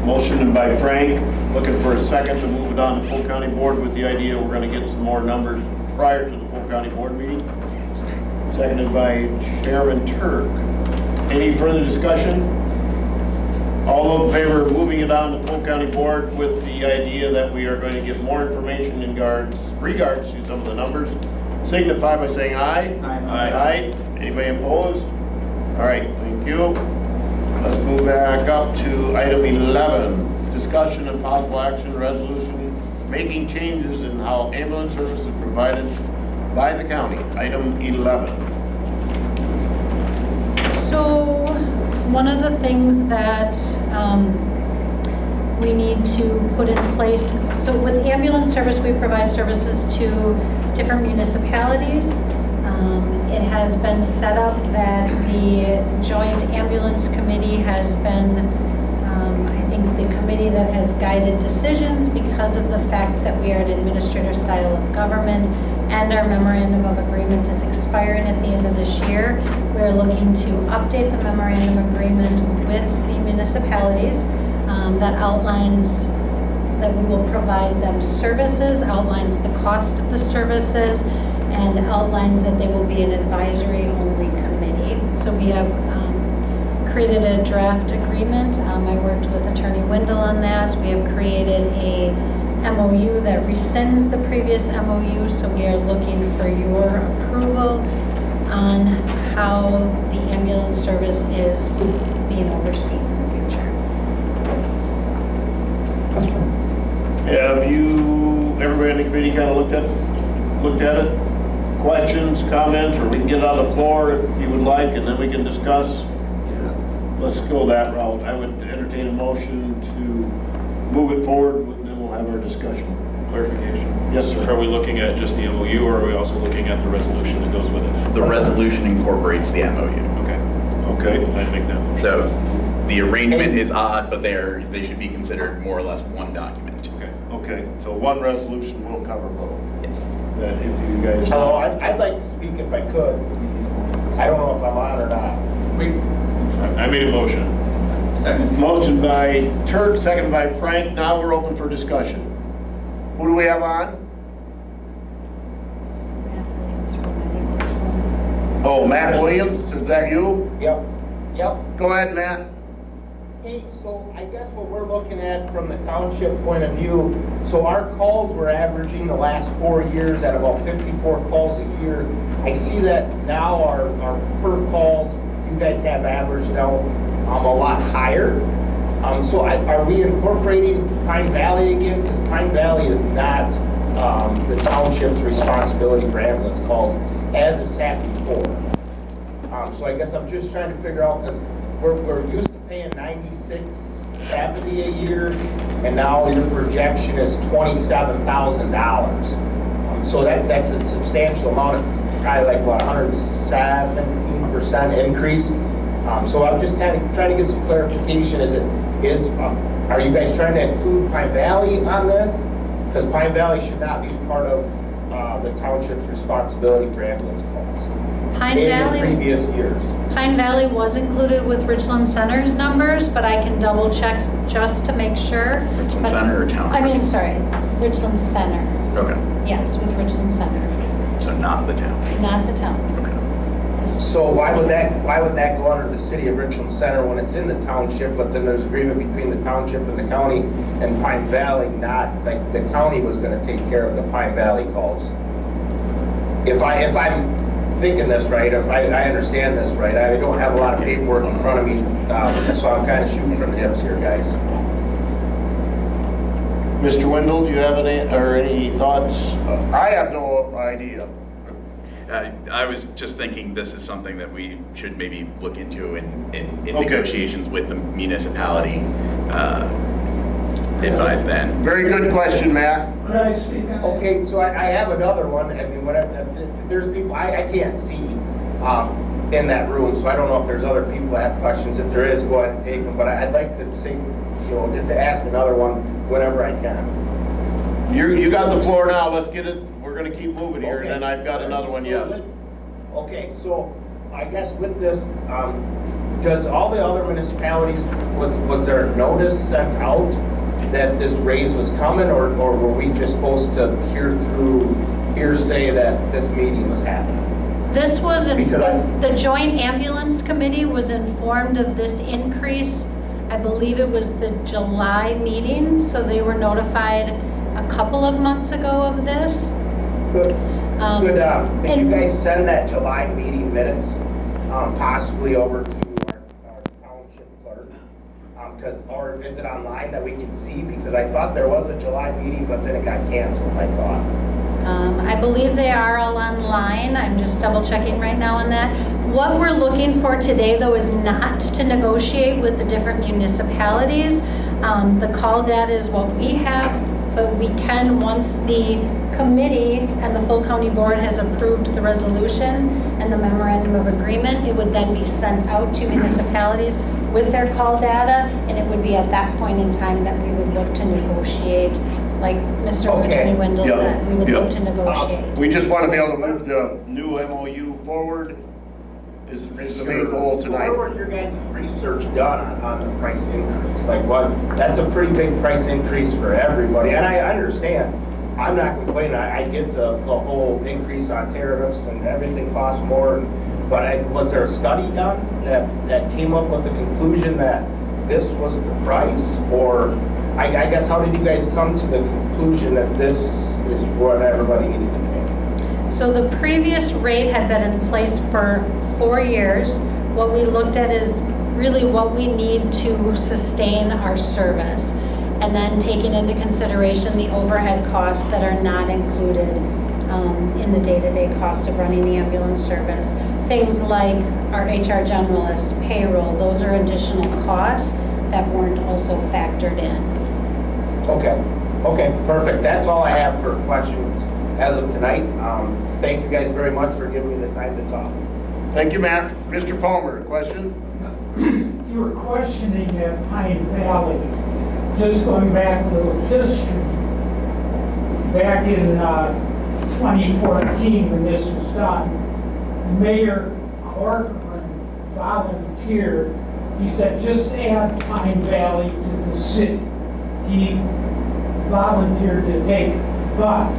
Motion by Frank, looking for a second to move it on to full county board with the idea we're gonna get some more numbers prior to the full county board meeting. Seconded by Chairman Turk. Any further discussion? All those in favor of moving it on to full county board with the idea that we are going to get more information in regards to some of the numbers, signify by saying aye. Aye. Aye. Anybody opposed? All right, thank you. Let's move back up to item 11, discussion and possible action resolution making changes in how ambulance service is provided by the county. Item 11. So, one of the things that we need to put in place, so with ambulance service, we provide services to different municipalities. It has been set up that the Joint Ambulance Committee has been, I think, the committee that has guided decisions because of the fact that we are an administrator style of government and our memorandum of agreement is expiring at the end of this year. We are looking to update the memorandum agreement with the municipalities that outlines that we will provide them services, outlines the cost of the services, and outlines that they will be an advisory-only committee. So we have created a draft agreement. I worked with Attorney Wendell on that. We have created a MOU that rescinds the previous MOU, so we are looking for your approval on how the ambulance service is being overseen in the future. Have everybody in the committee kind of looked at it? Questions, comments, or we can get it on the floor if you would like, and then we can discuss. Let's go that route. I would entertain a motion to move it forward, and then we'll have our discussion. Clarification. Yes, sir. Are we looking at just the MOU, or are we also looking at the resolution that goes with it? The resolution incorporates the MOU. Okay. Okay. I make that. So the arrangement is odd, but they should be considered more or less one document. Okay. Okay, so one resolution will cover both. Yes. That if you guys. Hello, I'd like to speak if I could. I don't know if I'm on or not. I made a motion. Second. Motion by Turk, second by Frank. Now we're open for discussion. Who do we have on? Oh, Matt Williams, is that you? Yep. Go ahead, Matt. Hey, so I guess what we're looking at from the township point of view, so our calls were averaging the last 4 years at about 54 calls a year. I see that now our per calls, you guys have averaged out a lot higher. So are we incorporating Pine Valley again? Because Pine Valley is not the township's responsibility for ambulance calls as it sat before. So I guess I'm just trying to figure out, because we're used to paying $96.70 a year, and now your projection is $27,000. So that's a substantial amount, probably like what, 117% increase. So I'm just kind of trying to get some clarification. Are you guys trying to include Pine Valley on this? Because Pine Valley should not be part of the township's responsibility for ambulance calls. Pine Valley. In previous years. Pine Valley was included with Richland Center's numbers, but I can double check just to make sure. Richland Center or town? I mean, sorry, Richland Center. Okay. Yes, with Richland Center, So not the town. not the town. Okay. So why would that go under the city of Richland Center when it's in the township, but then there's agreement between the township and the county and Pine Valley, not, like, the county was gonna take care of the Pine Valley calls? If I'm thinking this right, if I understand this right, I don't have a lot of paperwork in front of me, so I'm kind of shooting from the hips here, guys. Mr. Wendell, do you have any thoughts? I have no idea. I was just thinking this is something that we should maybe look into in Okay. negotiations with the municipality. Advise then. Very good question, Matt. Could I speak? Okay, so I have another one. I mean, if there's people, I can't see in that room, so I don't know if there's other people that have questions. If there is, go ahead and take them, but I'd like to say, just to ask another one whenever I can. You got the floor now, let's get it, we're gonna keep moving here, and then I've got another one, yes. Okay, so I guess with this, does all the other municipalities, was there a notice sent out that this raise was coming, or were we just supposed to hear through hearsay that this meeting was happening? This was, Because the Joint Ambulance Committee was informed of this increase, I believe it was the July meeting, so they were notified a couple of months ago of this. Could and- you guys send that July meeting minutes possibly over to our township clerk? Or is it online that we can see? Because I thought there was a July meeting, but then it got canceled, I thought. I believe they are all online. I'm just double checking right now on that. What we're looking for today, though, is not to negotiate with the different municipalities. The call data is what we have, but we can, once the committee and the full county board has approved the resolution and the memorandum of agreement, it would then be sent out to municipalities with their call data, and it would be at that point in time that we would look to negotiate. Like Mr. Okay. Attorney Wendell Yeah. said, we would Yeah. look to negotiate. We just wanna be able to move the new MOU forward, is the main goal So tonight. where was your guys' research done on the price increase? Like what, that's a pretty big price increase for everybody, and I understand. I'm not complaining, I get the whole increase on tariffs and everything costs more, but was there a study done that came up with the conclusion that this was the price? Or, I guess, how did you guys come to the conclusion that this is what everybody needed to pay? So the previous rate had been in place for 4 years. What we looked at is really what we need to sustain our service, and then taking into consideration the overhead costs that are not included in the day-to-day cost of running the ambulance service. Things like our HR generalists, payroll, those are additional costs that weren't also factored in. Okay, perfect. That's all I have for questions as of tonight. Thank you guys very much for giving me the time to talk. Thank you, Matt. Mr. Palmer, a question? You were questioning at Pine Valley, just going back a little history. Back in 2014, when this was done, Mayor Corcoran volunteered. He said, just add Pine Valley to the city. He volunteered to take it. But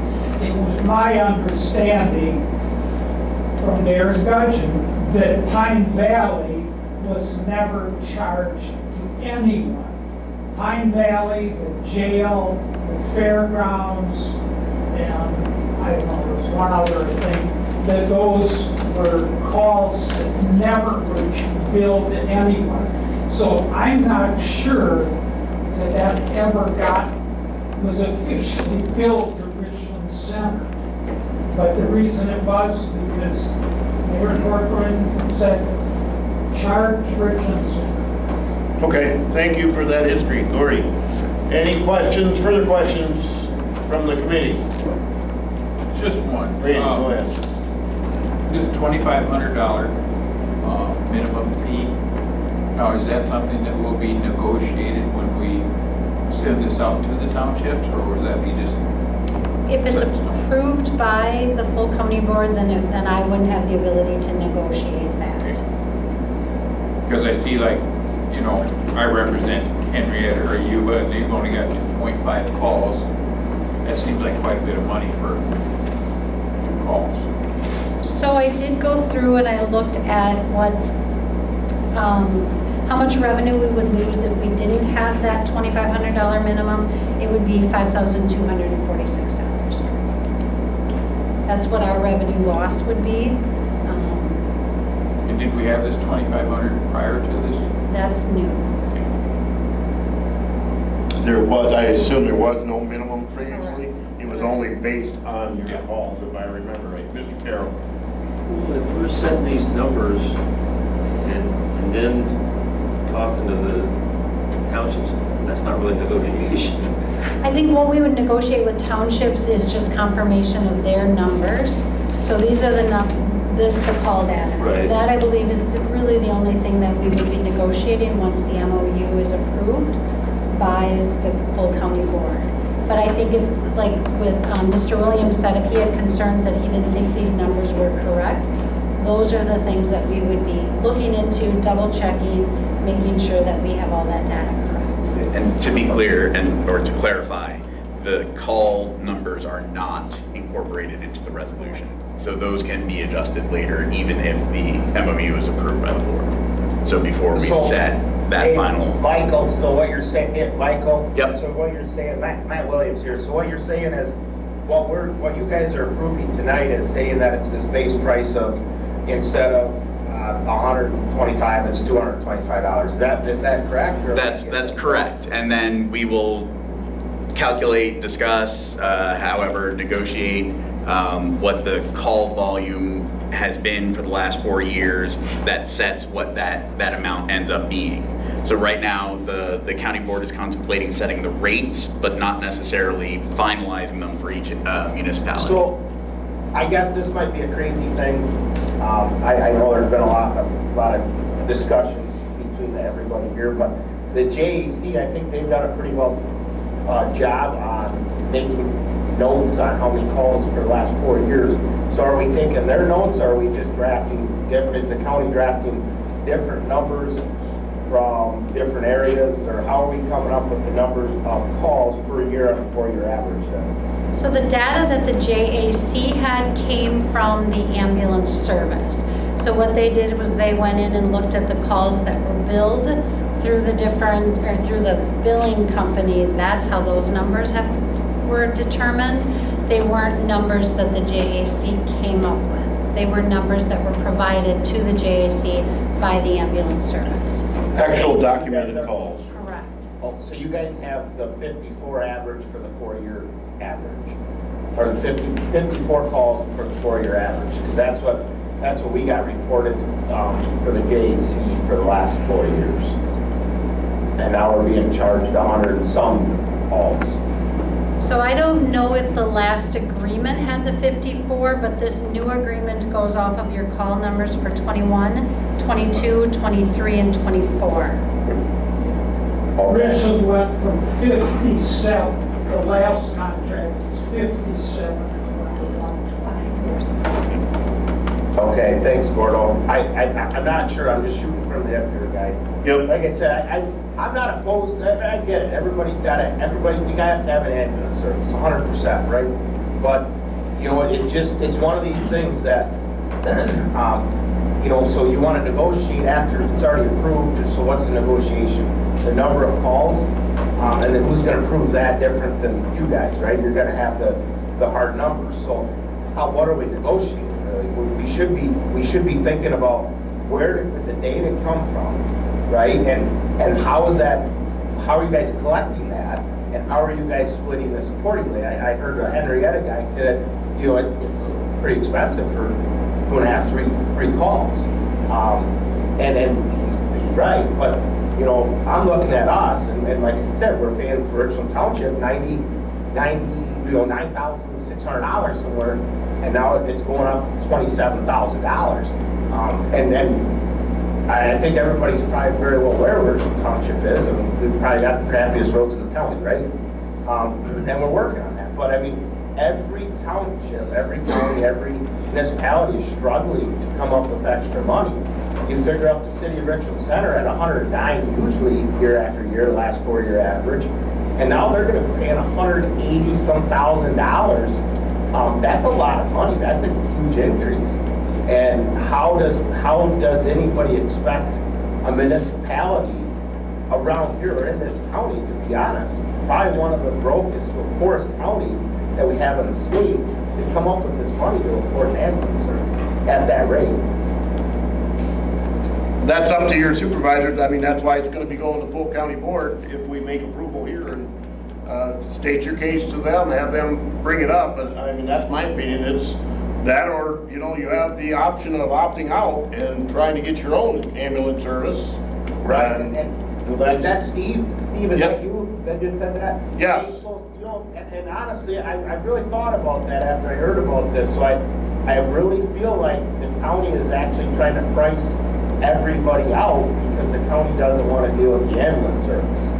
it was my understanding from their discussion that Pine Valley was never charged to anyone. Pine Valley, the jail, the fairgrounds, and I don't know, there was one other thing, that those were calls that never were billed to anyone. So I'm not sure that that ever was officially billed to Richland Center. But the reason it was because Mayor Corcoran said, charge Richland Center. Okay, thank you for that history, Gordy. Any questions, further questions from the committee? Just one. Randy, go ahead. This $2,500 minimum fee, now is that something that will be negotiated when we send this out to the townships, or will that be just? If it's approved by the full county board, then I wouldn't have the ability to negotiate that. Because I see, like, you know, I represent Henrietta or Yuba, and they've only got 2.5 calls. That seems like quite a bit of money for 2 calls. So I did go through and I looked at what, how much revenue we would lose if we didn't have that $2,500 minimum. It would be $5,246. That's what our revenue loss would be. And did we have this 2,500 prior to this? That's new. There was, I assume there was no minimum previously? Correct. It was only based on your calls, if I remember right. Mr. Carroll? Well, if we're setting these numbers and then talking to the townships, that's not really negotiation. I think what we would negotiate with townships is just confirmation of their numbers. So these are the call data. Right. That, I believe, is really the only thing that we would be negotiating once the MOU is approved by the full county board. But I think if, like with Mr. Williams said, if he had concerns that he didn't think these numbers were correct, those are the things that we would be looking into, double checking, making sure that we have all that data correct. And to be clear, or to clarify, the call numbers are not incorporated into the resolution. So those can be adjusted later, even if the MOU is approved by the board. So before we set that Hey, final. Michael, so what you're saying, Michael? Yep. So what you're saying, Matt Williams here, so what you're saying is, what you guys are approving tonight is saying that it's this base price of, instead of $125, it's $225. Is that correct? Or That's correct. And then we will calculate, discuss, however, negotiate what the call volume has been for the last 4 years that sets what that amount ends up being. So right now, the county board is contemplating setting the rates, but not necessarily finalizing them for each municipality. So, I guess this might be a crazy thing. I know there's been a lot of discussion between everybody here, but the JAC, I think they've done a pretty well job on making notes on how many calls for the last 4 years. So are we taking their notes, or are we just drafting different, is the county drafting different numbers from different areas, or how are we coming up with the numbers of calls per year on a 4-year average then? So the data that the JAC had came from the ambulance service. So what they did was they went in and looked at the calls that were billed through the through the billing company. That's how those numbers were determined. They weren't numbers that the JAC came up with. They were numbers that were provided to the JAC by the ambulance service. Actual documented calls. Correct. Oh, so you guys have the 54 average for the 4-year average, or the 54 calls for the 4-year average, because that's what we got reported for the JAC for the last 4 years, and now we're being charged 100 and some calls. So I don't know if the last agreement had the 54, but this new agreement goes off of your call numbers for 21, 22, 23, and 24. Richland went from 57, the last contract was 57. Okay, thanks, Gordo. I'm not sure, I'm just shooting from the hip here, guys. Yep. Like I said, I'm not opposed, I get it, you have to have an ambulance service, 100%, right? But, you know, it's one of these things that, you know, so you want to negotiate after it's already approved, so what's the negotiation? The number of calls, and then who's gonna prove that different than you guys, right? You're gonna have the hard numbers, so what are we negotiating? Really? We should be thinking about where did the data come from, right? And how are you guys collecting that? And how are you guys splitting this accordingly? I heard a Henrietta guy say that, you know, it's pretty expensive for 2.5, 3 calls. And he's right, but you know, I'm looking at us, and like I said, we're paying for Richland Township $9,600 somewhere, and now it's going up to $27,000. And I think everybody's probably very well aware where Richland Township is, and we've probably got the crappiest roads in the county, right? And we're working on that. But I mean, every township, every county, every municipality is struggling to come up with extra money. You figure out the city of Richland Center at 109 usually year after year, the last 4-year average, and now they're going to be paying $180-some thousand. That's a lot of money. That's a huge increase. And how does anybody expect a municipality around here or in this county, to be honest, probably one of the brokest or poorest counties that we have in the state, to come up with this money to afford an ambulance service at that rate? That's up to your supervisors. I mean, that's why it's gonna be going to full county board if we make approval here and state your case to them, have them bring it up. But I mean, that's my opinion. It's that, or, you know, you have the option of opting out and trying to get your own ambulance service. Right. And is that Steve? Steve, is that you that did that? Yeah. So, you know, and honestly, I really thought about that after I heard about this. So I really feel like the county is actually trying to price everybody out because the county doesn't want to deal with the ambulance service.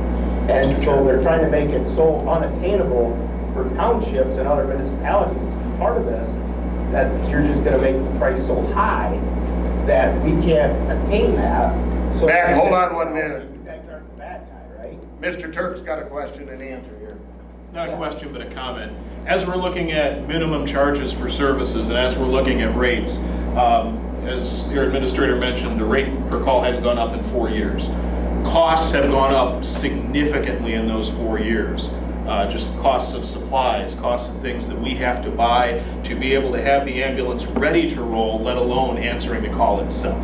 And so they're trying to make it so unattainable for townships and other municipalities to be part of this, that you're just gonna make the price so high that we can't attain that. So Matt, hold on 1 minute. You guys aren't the bad guy, right? Mr. Turk's got a question and answer here. Not a question, but a comment. As we're looking at minimum charges for services and as we're looking at rates, as your administrator mentioned, the rate per call hadn't gone up in 4 years. Costs have gone up significantly in those 4 years. Just costs of supplies, costs of things that we have to buy to be able to have the ambulance ready to roll, let alone answering the call itself.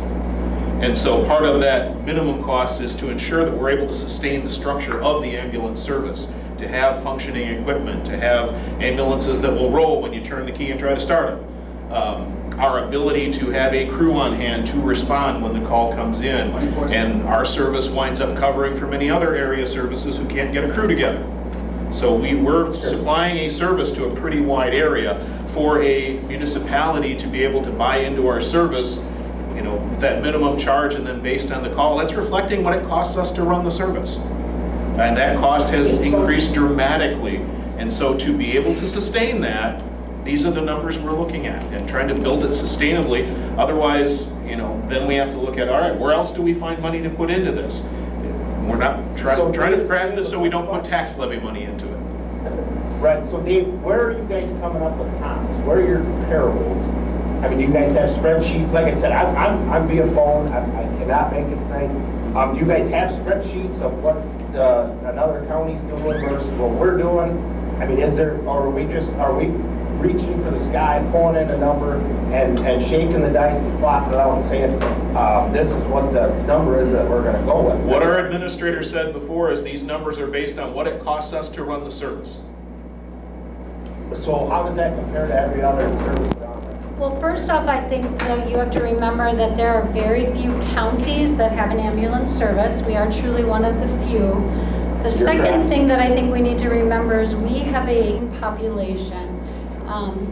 And so part of that minimum cost is to ensure that we're able to sustain the structure of the ambulance service, to have functioning equipment, to have ambulances that will roll when you turn the key and try to start them. Our ability to have a crew on hand to respond when the call comes in. And our service winds up covering for many other area services who can't get a crew together. So we're supplying a service to a pretty wide area for a municipality to be able to buy into our service, you know, that minimum charge, and then based on the call, that's reflecting what it costs us to run the service. And that cost has increased dramatically. And so to be able to sustain that, these are the numbers we're looking at and trying to build it sustainably. Otherwise, you know, then we have to look at, all right, where else do we find money to put into this? We're not trying to craft this so we don't put tax levy money into it. Right, so Dave, where are you guys coming up with comps? Where are your comparables? I mean, do you guys have spreadsheets? Like I said, I'm via phone, I cannot make it tonight. Do you guys have spreadsheets of what another county's doing versus what we're doing? I mean, is there, or are we reaching for the sky, pulling in a number and shaking the dice and plopping it out and saying, this is what the number is that we're gonna go with? What our administrator said before is these numbers are based on what it costs us to run the service. So how does that compare to every other service down there? Well, first off, I think that you have to remember that there are very few counties that have an ambulance service. We are truly one of the few. The second thing that I think we need to remember is we have a population.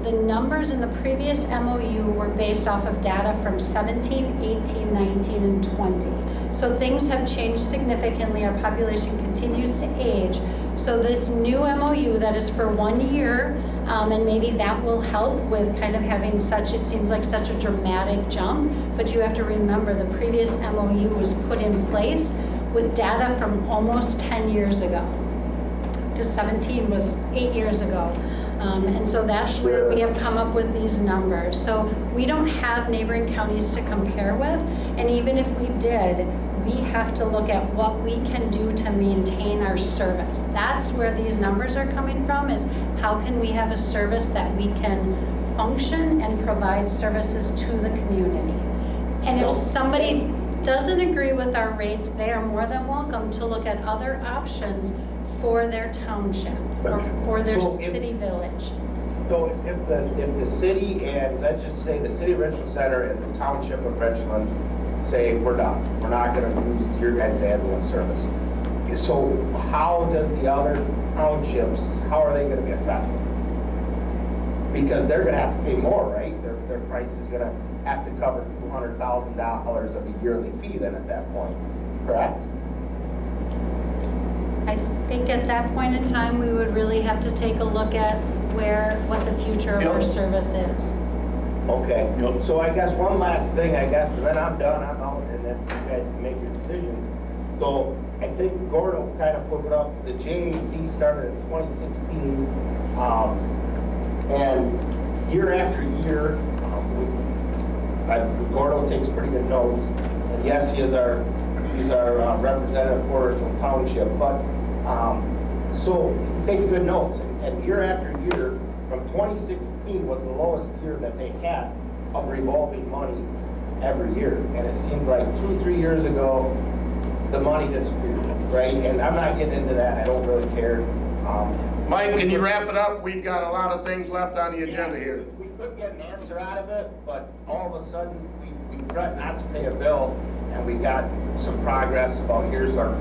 The numbers in the previous MOU were based off of data from 17, 18, 19, and 20. So things have changed significantly. Our population continues to age. So this new MOU that is for 1 year, and maybe that will help with kind of having such, it seems like such a dramatic jump, but you have to remember the previous MOU was put in place with data from almost 10 years ago, because 17 was 8 years ago. And so that's where we have come up with these numbers. So we don't have neighboring counties to compare with, and even if we did, we have to look at what we can do to maintain our service. That's where these numbers are coming from, is how can we have a service that we can function and provide services to the community. And if somebody doesn't agree with our rates, they are more than welcome to look at other options for their township or for their city village. So if the city, and let's just say the city of Richland Center and the township of Richland say, we're done, we're not gonna use your guys' ambulance service. So how does the other townships, how are they gonna be affected? Because they're gonna have to pay more, right? Their price is gonna have to cover $200,000 of a yearly fee then at that point, correct? I think at that point in time, we would really have to take a look at what the future of our service is. Okay, so I guess one last thing, and then I'm done, I'm out, and then you guys can make your decision. So I think Gordo kind of put it up, the JAC started in 2016, and year after year, Gordo takes pretty good notes, and yes, he's our representative for us from township, but, so he takes good notes, and year after year, from 2016 was the lowest year that they had of revolving money every year. And it seemed like 2 or 3 years ago, the money disappeared, right? And I'm not getting into that, I don't really care. Mike, can you wrap it up? We've got a lot of things left on the agenda here. We couldn't get an answer out of it, but all of a sudden, we threatened not to pay a bill, and we got some progress about here's our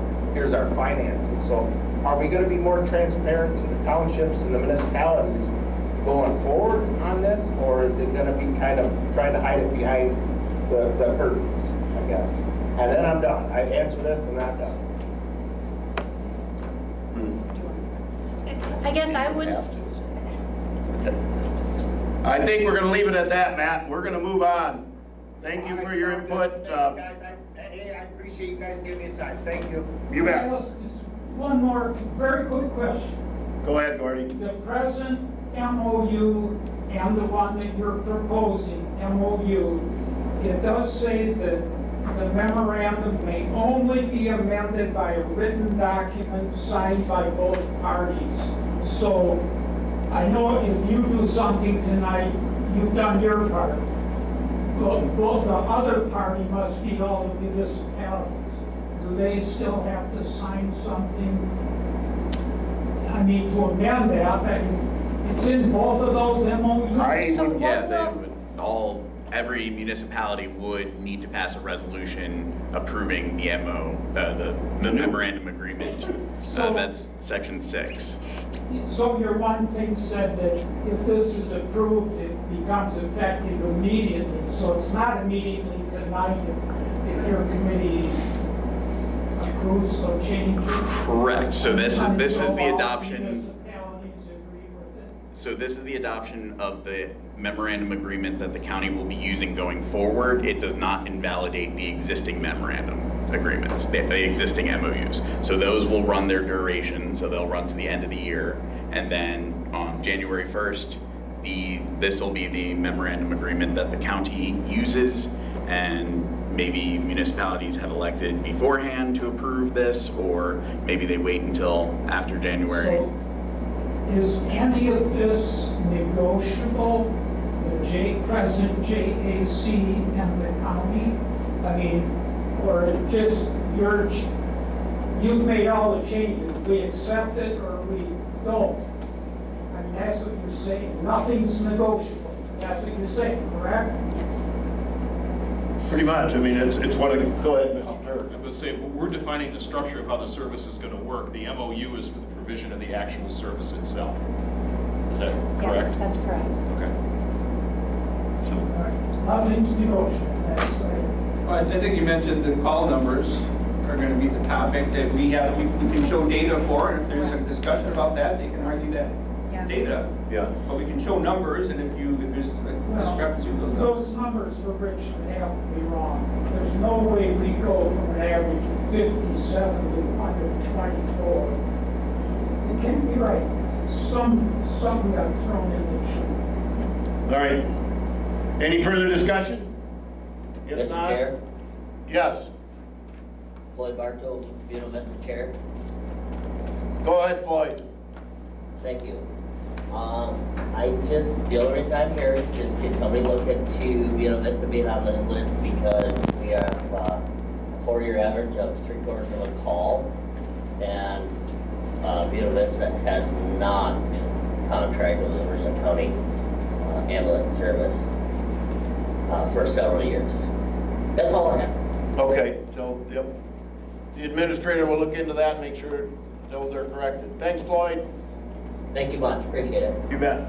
finances. So are we gonna be more transparent to the townships and the municipalities going forward on this, or is it gonna be kind of trying to hide it behind the curtains, I guess? And then I'm done. I answer this and I'm done. I guess I would, I think we're gonna leave it at that, Matt. We're gonna move on. Thank you for your input. Hey, I appreciate you guys giving me time. Thank you. You bet. Just one more very quick question. Go ahead, Gordy. The present MOU and the one that you're proposing, MOU, it does say that the memorandum may only be amended by a written document signed by both parties. So I know if you do something tonight, you've done your part. But the other party must be all the municipalities. Do they still have to sign something? I mean, to amend that, it's in both of those MOUs. So what Yeah, they will- would every municipality would need to pass a resolution approving the the memorandum agreement. That's section 6. So your one thing said that if this is approved, it becomes effective immediately. So it's not immediately tonight if your committee approves some changes. Correct. So this is the adoption. Municipalities agree with it. So this is the adoption of the memorandum agreement that the county will be using going forward. It does not invalidate the existing memorandum agreements, the existing MOUs. So those will run their duration, so they'll run to the end of the year. And then on January 1st, this will be the memorandum agreement that the county uses, and maybe municipalities have elected beforehand to approve this, or maybe they wait until after January. So is any of this negotiable, the present JAC and the county? I mean, or it just, you've made all the changes, we accept it or we don't? I mean, that's what you're saying, nothing's negotiable, that's what you're saying, correct? Yes. Pretty much. I mean, it's what go ahead, Mr. Turk. I would say, we're defining the structure of how the service is going to work. The MOU is for the provision of the actual service itself. Is that correct? Yes, that's correct. Okay. Nothing's negotiable, that's right. Well, I think you mentioned the call numbers are going to be the topic that we can show data for, and if there's a discussion about that, they can argue that Yeah. data. Yeah. But we can show numbers, and if there's a discrepancy with those numbers. Those numbers for Richland have to be wrong. There's no way we go from an average of 57 to 124. It can't be right. Something got thrown in the shoe. All right. Any further discussion? If Mr. not- Chair, Yes. Floyd Bartow, Mr. Chair. Go ahead, Floyd. Thank you. The only reason I'm here is just get somebody look into Vista being on this list, because we have a 4-year average of 3/4 of a call, and Vista has not contracted with the Richland County ambulance service for several years. That's all I have. Okay, so, yep. The administrator will look into that and make sure those are corrected. Thanks, Floyd. Thank you much, appreciate it. You bet.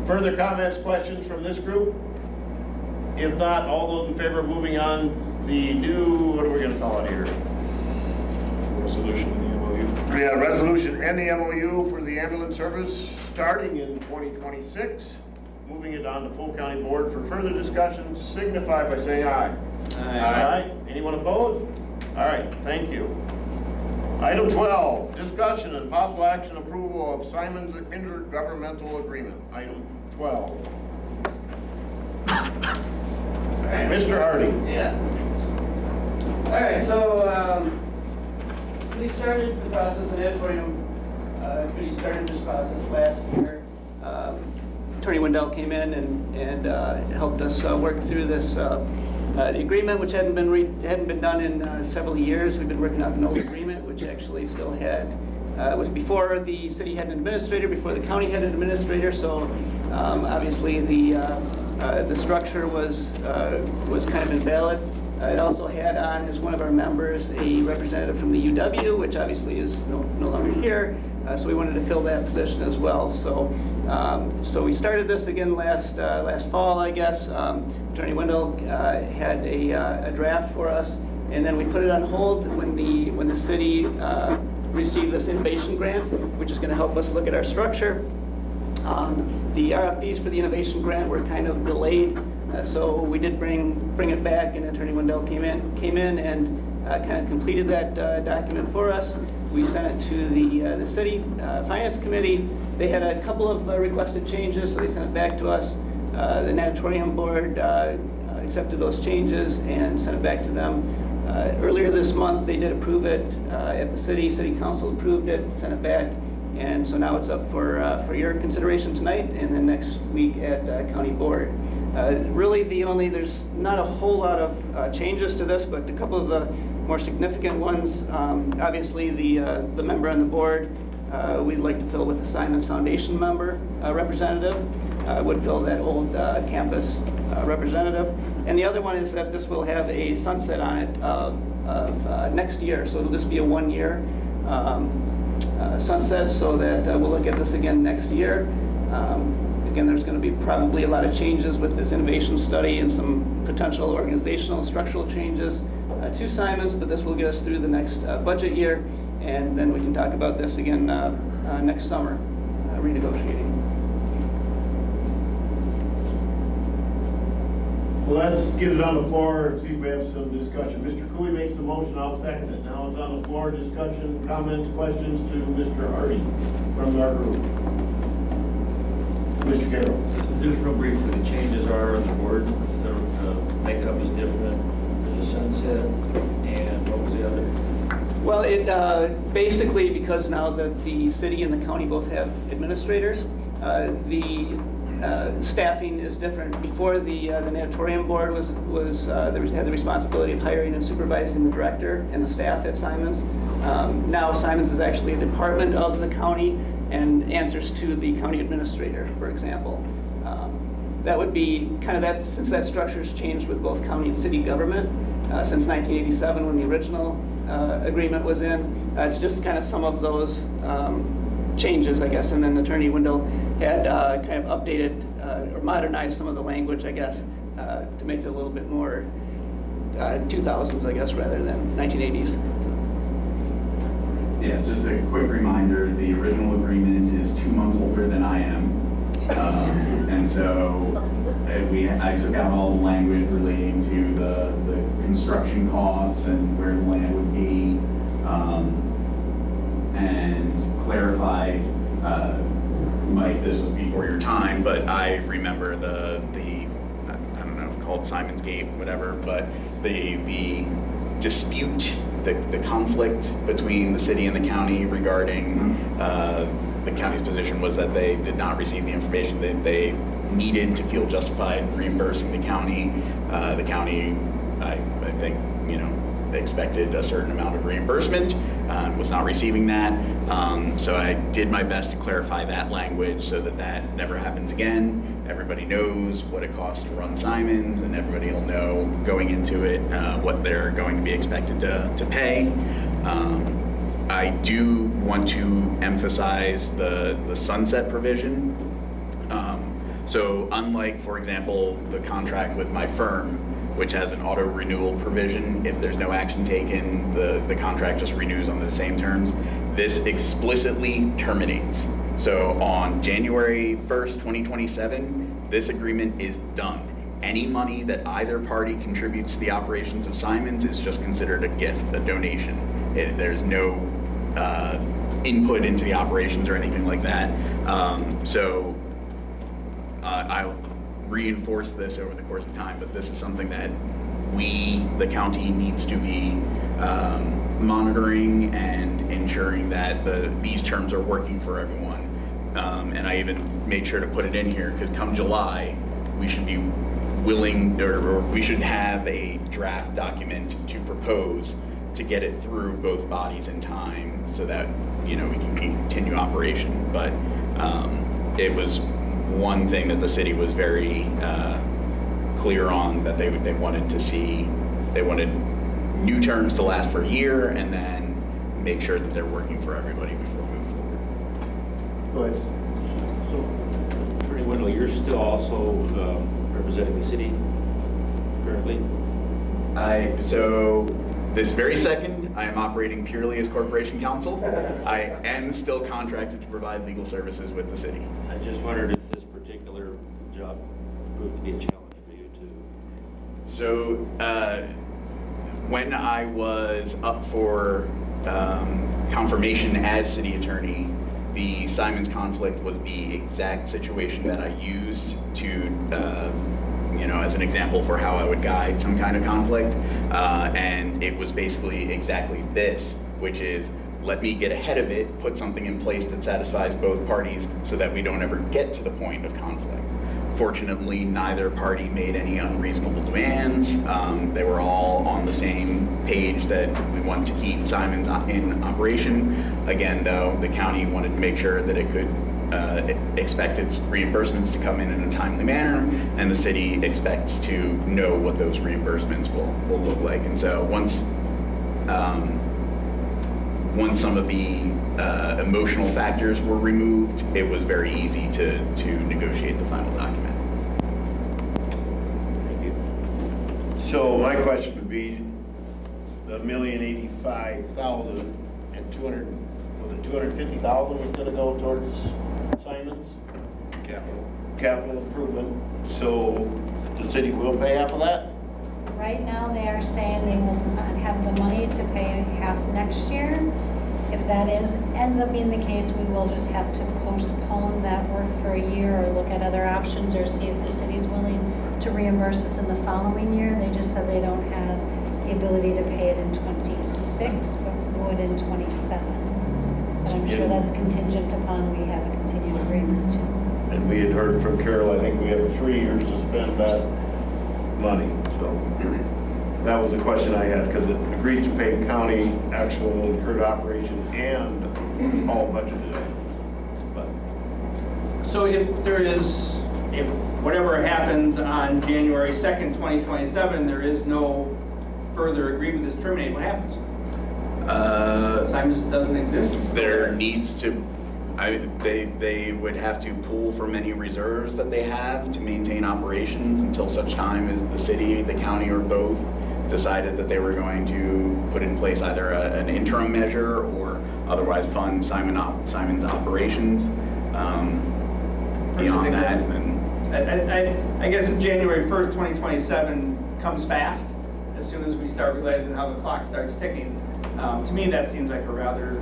Further comments, questions from this group? If not, all those in favor of moving on what are we gonna call it here? Resolution in the MOU. Yeah, resolution and the MOU for the ambulance service starting in 2026. Moving it on to full county board for further discussions, signify by saying aye. Aye. Anyone opposed? All right, thank you. Item 12, discussion and possible action approval of Simon's intergovernmental agreement. Item 12. Mr. Hardy. Yeah. All right, so we started the process, the auditorium committee started this process last year. Attorney Wendell came in and helped us work through this the agreement, which hadn't been done in several years. We've been working on an old agreement, which actually still had, it was before the city had an administrator, before the county had an administrator, so obviously the structure was kind of invalid. It also had on as one of our members a representative from the UW, which obviously is no longer here, so we wanted to fill that position as well. So we started this again last fall, I guess. Attorney Wendell had a draft for us, and then we put it on hold when the city receive this innovation grant, which is going to help us look at our structure. The RFPs for the innovation grant were kind of delayed, so we did bring it back, and Attorney Wendell came in and kind of completed that document for us. We sent it to the city finance committee. They had a couple of requested changes, so they sent it back to us. The natatorium board accepted those changes and sent it back to them. Earlier this month, they did approve it at the city council approved it, sent it back, and so now it's up for your consideration tonight and then next week at county board. Really there's not a whole lot of changes to this, but a couple of the more significant ones, obviously the member on the board, we'd like to fill with a Simons Foundation member representative, would fill that old campus representative. And the other one is that this will have a sunset on it of next year, so it'll just be a 1-year sunset, so that we'll look at this again next year. Again, there's going to be probably a lot of changes with this innovation study and some potential organizational structural changes to Simons, but this will get us through the next budget year, and then we can talk about this again next summer, renegotiating. Well, let's get it on the floor and see if we have some discussion. Mr. Cooley makes the motion, I'll second it. Now it's on the floor, discussion, comments, questions to Mr. Hardy from our group. Mr. Carroll. Just real briefly, the changes are on the board, the makeup is different, there's a sunset, and what was the other? Well, it basically, because now that the city and the county both have administrators, the staffing is different. Before the natatorium board had the responsibility of hiring and supervising the director and the staff at Simons. Now Simons is actually a department of the county and answers to the county administrator, for example. That would be kind of that, since that structure's changed with both county and city government since 1987 when the original agreement was in. It's just kind of some of those changes, I guess, and then Attorney Wendell had kind of updated or modernized some of the language, I guess, to make it a little bit more 2000s, I guess, rather than 1980s. So. Yeah, just a quick reminder, the original agreement is 2 months older than I am. And so I took out all the language relating to the construction costs and where the land would be, and clarified, Mike, this was before your time, but I remember the I don't know, called Simon's Gate, whatever, but the dispute, the conflict between the city and the county regarding the county's position was that they did not receive the information that they needed to feel justified reimbursing the county. The county, I think, they expected a certain amount of reimbursement, was not receiving that. So I did my best to clarify that language so that that never happens again. Everybody knows what it costs to run Simons, and everybody will know going into it what they're going to be expected to pay. I do want to emphasize the sunset provision. So unlike, for example, the contract with my firm, which has an auto renewal provision, if there's no action taken, the contract just renews on the same terms. This explicitly terminates. So on January 1st, 2027, this agreement is done. Any money that either party contributes to the operations of Simons is just considered a gift, a donation. There's no input into the operations or anything like that. So I'll reinforce this over the course of time, but this is something that we, the county, needs to be monitoring and ensuring that these terms are working for everyone. And I even made sure to put it in here because come July, we should be willing, or we should have a draft document to propose to get it through both bodies in time so that, we can continue operation. But it was one thing that the city was very clear on, that they wanted to see. They wanted new terms to last for a year and then make sure that they're working for everybody before we move forward. Go ahead. So, Attorney Wendell, you're still also representing the city currently? So this very second, I am operating purely as corporation counsel. I am still contracted to provide legal services with the city. I just wondered if this particular job proved to be a challenge for you too. So, when I was up for confirmation as city attorney, the Simons conflict was the exact situation that I used to, as an example for how I would guide some kind of conflict. And it was basically exactly this, which is, let me get ahead of it, put something in place that satisfies both parties so that we don't ever get to the point of conflict. Fortunately, neither party made any unreasonable demands. They were all on the same page that we want to keep Simons in operation. Again, though, the county wanted to make sure that it could expect its reimbursements to come in a timely manner, and the city expects to know what those reimbursements will look like. And so once some of the emotional factors were removed, it was very easy to negotiate the final document. Thank you. So my question would be, the $1,085,000 and 250,000 was gonna go towards Simons? Capital improvement, so the city will pay half of that? Right now, they are saying they will have the money to pay half next year. If that ends up being the case, we will just have to postpone that work for a year or look at other options or see if the city's willing to reimburse us in the following year. They just said they don't have the ability to pay it in '26, but would in '27. But I'm sure that's contingent upon we have a continued agreement too. And we had heard from Carol, I think we have 3 years to spend that money, so that was the question I had, because it agreed to pay county actual incurred operation and all budgeted items. But So if whatever happens on January 2nd, 2027, there is no further agreement that's terminated, what happens? Simons doesn't exist? There needs to, they would have to pull from any reserves that they have to maintain operations until such time as the city, the county, or both decided that they were going to put in place either an interim measure or otherwise fund Simon's operations. Beyond that, then I guess if January 1st, 2027 comes fast, as soon as we start realizing how the clock starts ticking, to me that seems like a rather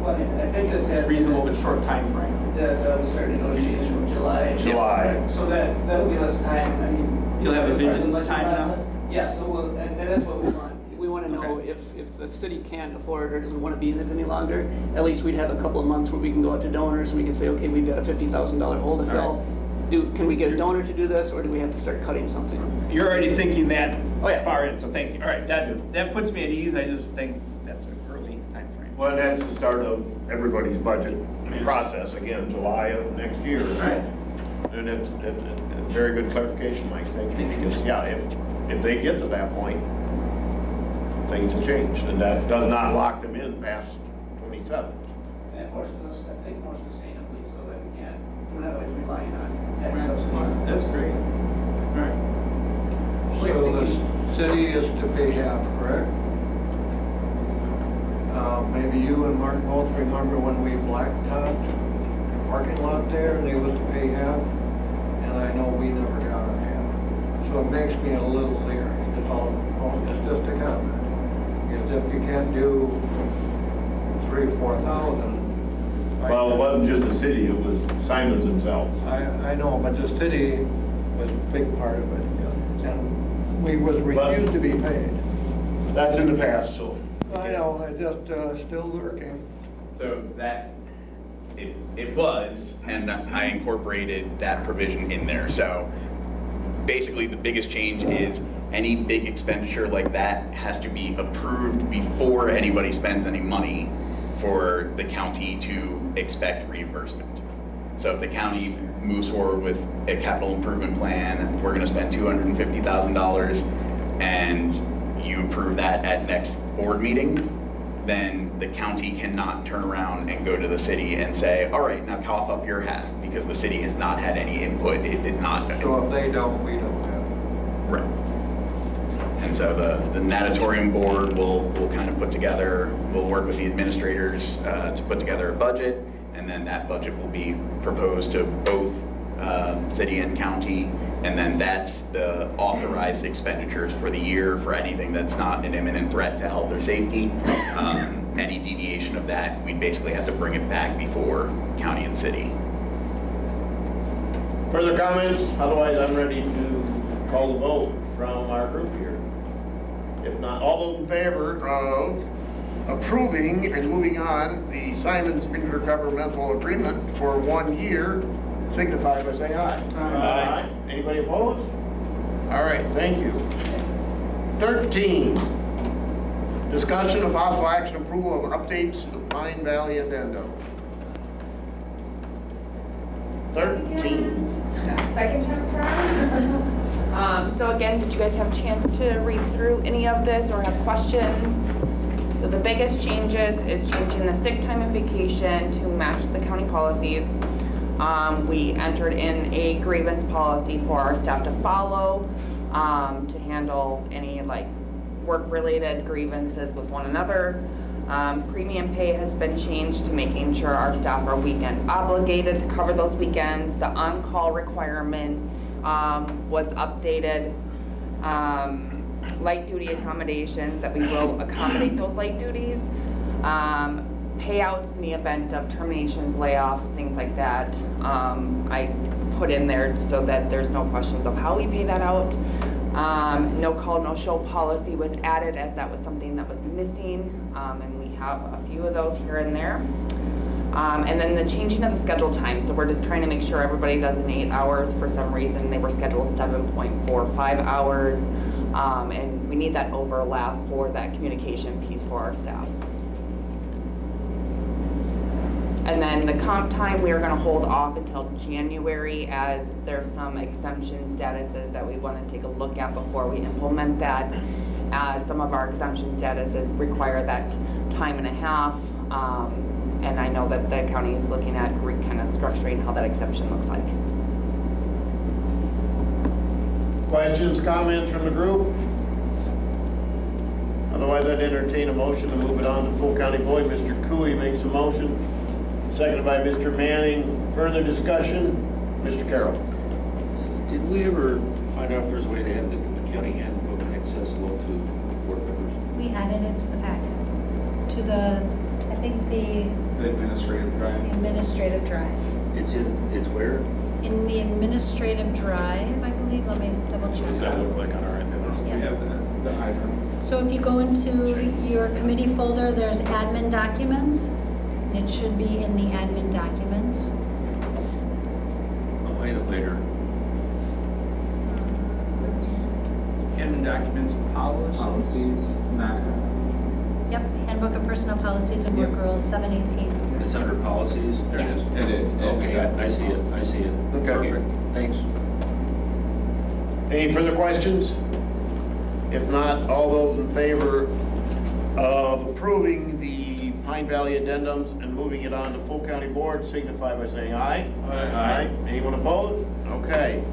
Well, I think this has. reasonable but short time frame. That will start negotiations in July. July. So that'll give us time, I mean. You'll have a as part of vision the budget time now? process. Yeah, so and that's what we want. We want to know Okay. if the city can't afford or doesn't want to be in it any longer, at least we'd have a couple of months where we can go out to donors and we can say, okay, we've got a $50,000 hole to fill. Can we get a donor to do this, or do we have to start cutting something? You're already thinking that Oh, yeah. far in, so thank you. All right, that puts me at ease. I just think that's an early time frame. well, that's the start of everybody's budget process, again, July of next year. Right. And it's a very good clarification, Mike, thank you, because, yeah, if they get to that point, things will change, and that does not lock them in past 27. And it forces us to think more sustainably so that we're not always relying on tax subsidies. That's great. All right. So the city is to pay half, correct? Maybe you and Mark both remember when we blacktopped the parking lot there, and they was to pay half, and I know we never got our half. So it makes me a little leery, it's just a comment. Because if you can't do 3,000 or 4,000. Well, it wasn't just the city, it was Simons themselves. I know, but the city was a big part of it, and we was refused to be paid. That's in the past, so. I know, I just, still lurking. so that it was, and I incorporated that provision in there. So basically, the biggest change is any big expenditure like that has to be approved before anybody spends any money for the county to expect reimbursement. So if the county moves forward with a capital improvement plan, we're gonna spend $250,000, and you approve that at next board meeting, then the county cannot turn around and go to the city and say, all right, now cough up your half, because the city has not had any input. It did not. So if they don't, we don't have. Right. And so the natatorium board will kind of we'll work with the administrators to put together a budget, and then that budget will be proposed to both city and county, and then that's the authorized expenditures for the year for anything that's not an imminent threat to health or safety. Any deviation of that, we'd basically have to bring it back before county and city. Further comments? Otherwise, I'm ready to call the vote from our group here. If not, all those in favor of approving and moving on the Simon's intergovernmental agreement for 1 year, signify by saying aye. Aye. Anybody opposed? All right, thank you. 13, discussion of possible action approval of updates to Pine Valley Addendum. 13. Second time around. So again, did you guys have a chance to read through any of this or have questions? So the biggest changes is changing the sick time and vacation to match the county policies. We entered in a grievance policy for our staff to follow, to handle any like work-related grievances with one another. Premium pay has been changed to making sure our staff are weekend obligated to cover those weekends. The on-call requirements was updated. Light duty accommodations, that we will accommodate those light duties. Payouts in the event of terminations, layoffs, things like that. I put in there so that there's no questions of how we pay that out. No call, no show policy was added, as that was something that was missing, and we have a few of those here and there. And then the changing of the schedule time, so we're just trying to make sure everybody does in 8 hours. For some reason, they were scheduled 7.45 hours, and we need that overlap for that communication piece for our staff. And then the comp time, we are going to hold off until January, as there's some exemption statuses that we want to take a look at before we implement that. Some of our exemption statuses require that time and a half, and I know that the county is looking at kind of structuring how that exemption looks like. Questions, comments from the group? Otherwise, I'd entertain a motion to move it on to full county board. Mr. Cooey makes a motion, seconded by Mr. Manning. Further discussion? Mr. Carroll. Did we ever find out if there's a way to have the county handbook accessible to board members? We added it to the packet, to the, I think the administrative drive. administrative drive. It's where? In the administrative drive, I believe, let me double check. What does that look like on our end? Yeah. We have the item. So if you go into your committee folder, there's admin documents, and it should be in the admin documents. I'll find it later. Admin documents, Policies, not. Yep, Handbook of Personnel Policies and Work Rules, 718. It's under policies? Yes. It is. Okay, I see it, I see it. Okay. Perfect, thanks. Any further questions? If not, all those in favor of approving the Pine Valley addendums and moving it on to full county board, signify by saying aye. Aye. Anyone opposed? Okay.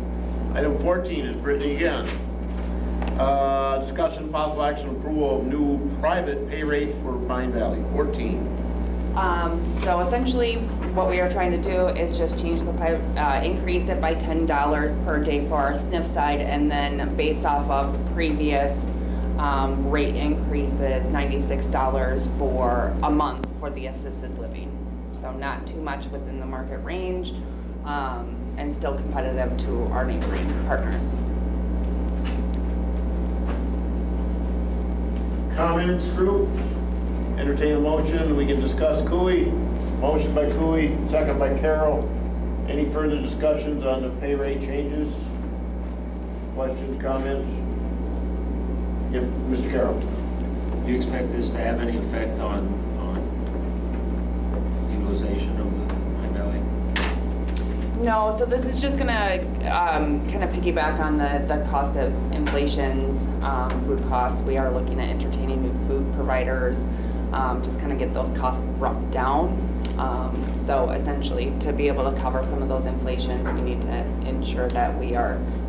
Item 14 is Brittany again. Discussion, possible action, approval of new private pay rate for Pine Valley, 14. So essentially, what we are trying to do is just change the increase it by $10 per day for our SNF side, and then based off of previous rate increases, $96 for a month for the assisted living. So not too much within the market range, and still competitive to our neighboring partners. Comments, group? Entertain a motion, we can discuss Cooey. Motion by Cooey, second by Carroll. Any further discussions on the pay rate changes? Questions, comments? Yep, Mr. Carroll. Do you expect this to have any effect on utilization of the Pine Valley? No, so this is just gonna kind of piggyback on the cost of inflations, food costs. We are looking at entertaining new food providers, just kind of get those costs brought down. So essentially, to be able to cover some of those inflations, we need to ensure that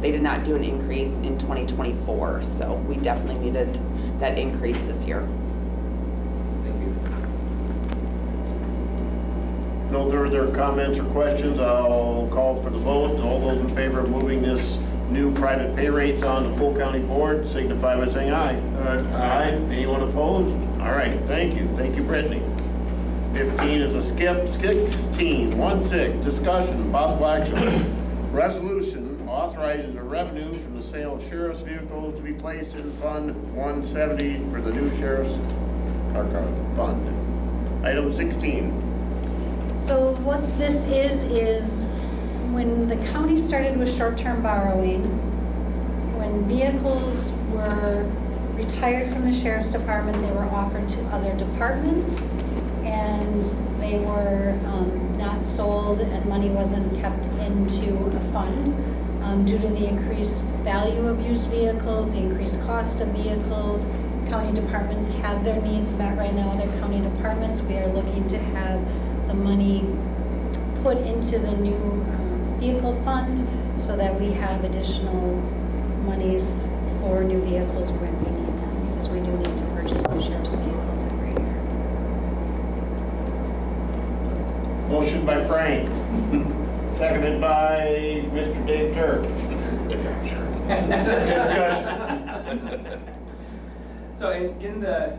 they did not do an increase in 2024, so we definitely needed that increase this year. Thank you. No further comments or questions, I'll call for the vote. All those in favor of moving this new private pay rates on the full county board signify by saying aye. Aye. Anyone opposed? All right, thank you. Thank you, Brittany. 15 is a skip. 16, discussion, possible action. Resolution authorizing the revenue from the sale of sheriff's vehicles to be placed in Fund 170 for the new sheriff's fund. Item 16. So what this is when the county started with short-term borrowing, when vehicles were retired from the sheriff's department, they were offered to other departments, and they were not sold, and money wasn't kept into a fund. Due to the increased value of used vehicles, the increased cost of vehicles, county departments have their needs met right now. Other county departments, we are looking to have the money put into the new vehicle fund so that we have additional monies for new vehicles when we need them, because we do need to purchase new sheriff's vehicles every year. Motion by Frank, seconded by Mr. Dave Turk. Discussion. So in the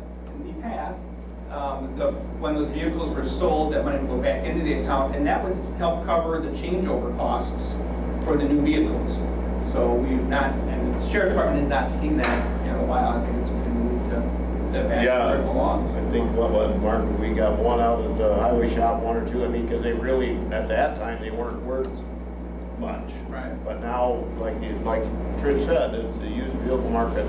past, when those vehicles were sold, that money would go back into the account, and that would help cover the changeover costs for the new vehicles. So we've not, and the sheriff's department has not seen that in a while. I think it's been moved to back along. I think what Mark, we got one out at the highway shop, one or two, I think, because they really, at that time, they weren't worth much. Right. But now, like Trish said, it's the used vehicle market.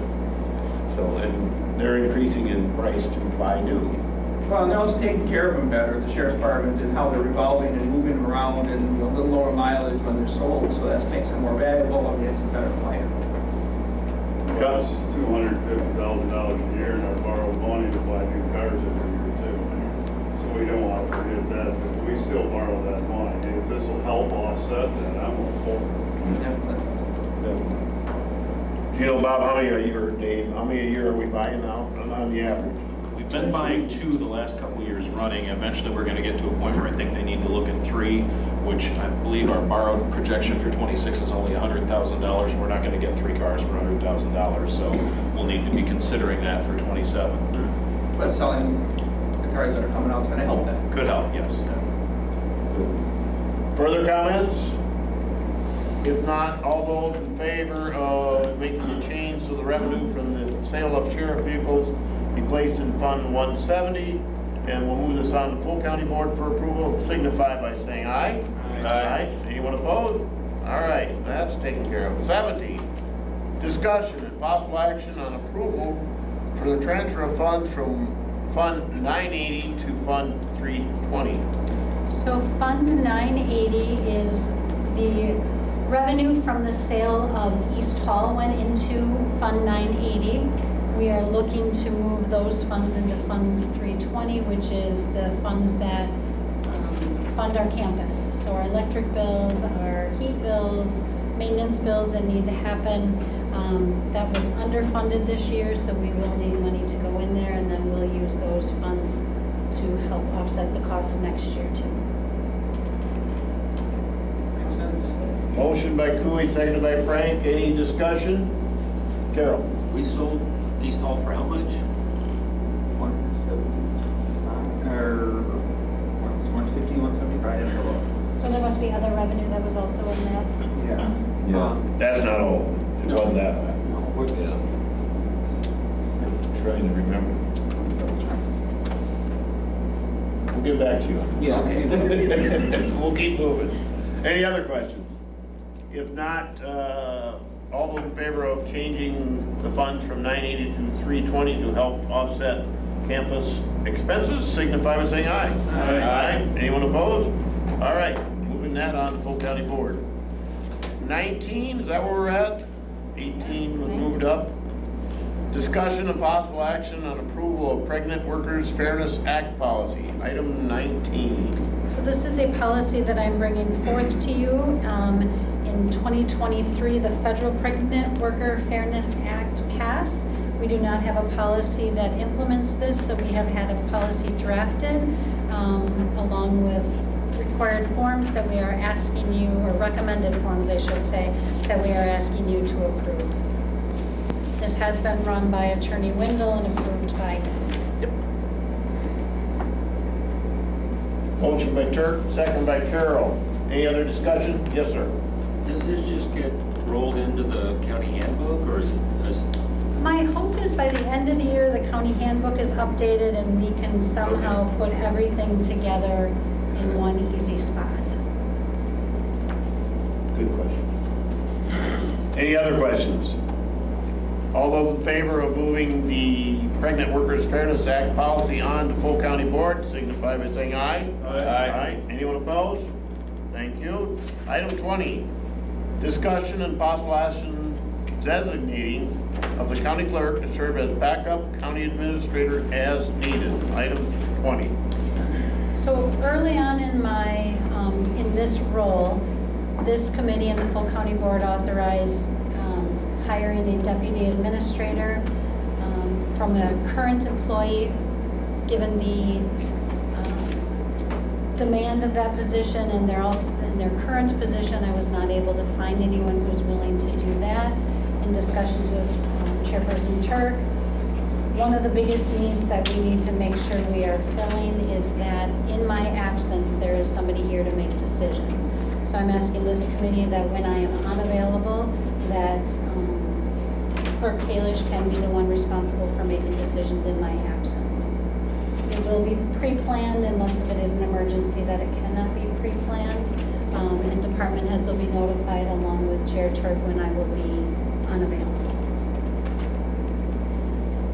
So, and they're increasing in price to buy new. Well, and they're also taking care of them better, the sheriff's department, and how they're revolving and moving them around, and a little lower mileage when they're sold, so that makes them more valuable, and it's a better plan. Well, it's $250,000 a year in our borrowed money to buy new cars every year too. So we don't want to forget that, but we still borrow that money. And if this will help offset that, I'm all for it. Definitely. Do you know, Bob, how many a year, Dave, how many a year are we buying now on the average? We've been buying 2 the last couple of years running. Eventually, we're going to get to a point where I think they need to look at 3, which I believe our borrowed projection for 26 is only $100,000. We're not going to get 3 cars for $100,000, so we'll need to be considering that for 27. But selling the cars that are coming out is going to help that. Could help, yes. Further comments? If not, all those in favor of making the change to the revenue from the sale of sheriff vehicles be placed in Fund 170, and we'll move this on to full county board for approval, signify by saying aye. Aye. Anyone opposed? All right, that's taken care of. 17, discussion and possible action on approval for the transfer of funds from Fund 980 to Fund 320. So Fund 980 is the revenue from the sale of East Hall went into Fund 980. We are looking to move those funds into Fund 320, which is the funds that fund our campus. So our electric bills, our heat bills, maintenance bills that need to happen. That was underfunded this year, so we will need money to go in there, and then we'll use those funds to help offset the costs next year too. Motion by Cooley, seconded by Frank. Any discussion? Carol? We sold East Hall for how much? 175 or 150, 175. So there must be other revenue that was also in that. Yeah. That's not all. It wasn't that bad. No, what? I'm trying to remember. We'll get back to you. Yeah. Okay. We'll keep moving. Any other questions? If not, all those in favor of changing the funds from 980 to 320 to help offset campus expenses, signify by saying aye. Aye. Anyone opposed? All right, moving that on to full county board. 19, is that where we're at? 18 was moved up. Discussion and possible action on approval of Pregnant Workers Fairness Act policy, item 19. So this is a policy that I'm bringing forth to you. In 2023, the Federal Pregnant Worker Fairness Act passed. We do not have a policy that implements this, so we have had a policy drafted along with required forms that we are asking you, or recommended forms, I should say, that we are asking you to approve. This has been run by Attorney Wendell and approved by him. Motion by Turk, second by Carroll. Any other discussion? Yes, sir. Does this just get rolled into the county handbook, or is it? My hope is by the end of the year, the county handbook is updated and we can somehow put everything together in one easy spot. Good question. Any other questions? All those in favor of moving the Pregnant Workers Fairness Act policy on to full county board, signify by saying aye. Aye. Anyone opposed? Thank you. Item 20, discussion and possible action designating of the county clerk to serve as backup county administrator as needed. Item 20. So early on in my, in this role, this committee and the full county board authorized hiring a deputy administrator from a current employee. Given the demand of that position and they're also in their current position, I was not able to find anyone who's willing to do that. In discussions with Chairperson Turk, one of the biggest needs that we need to make sure we are filling is that in my absence, there is somebody here to make decisions. So I'm asking this committee that when I am unavailable, that Clerk Kalish can be the one responsible for making decisions in my absence. It will be pre-planned unless if it is an emergency that it cannot be pre-planned. And department heads will be notified along with Chair Turk when I will be unavailable.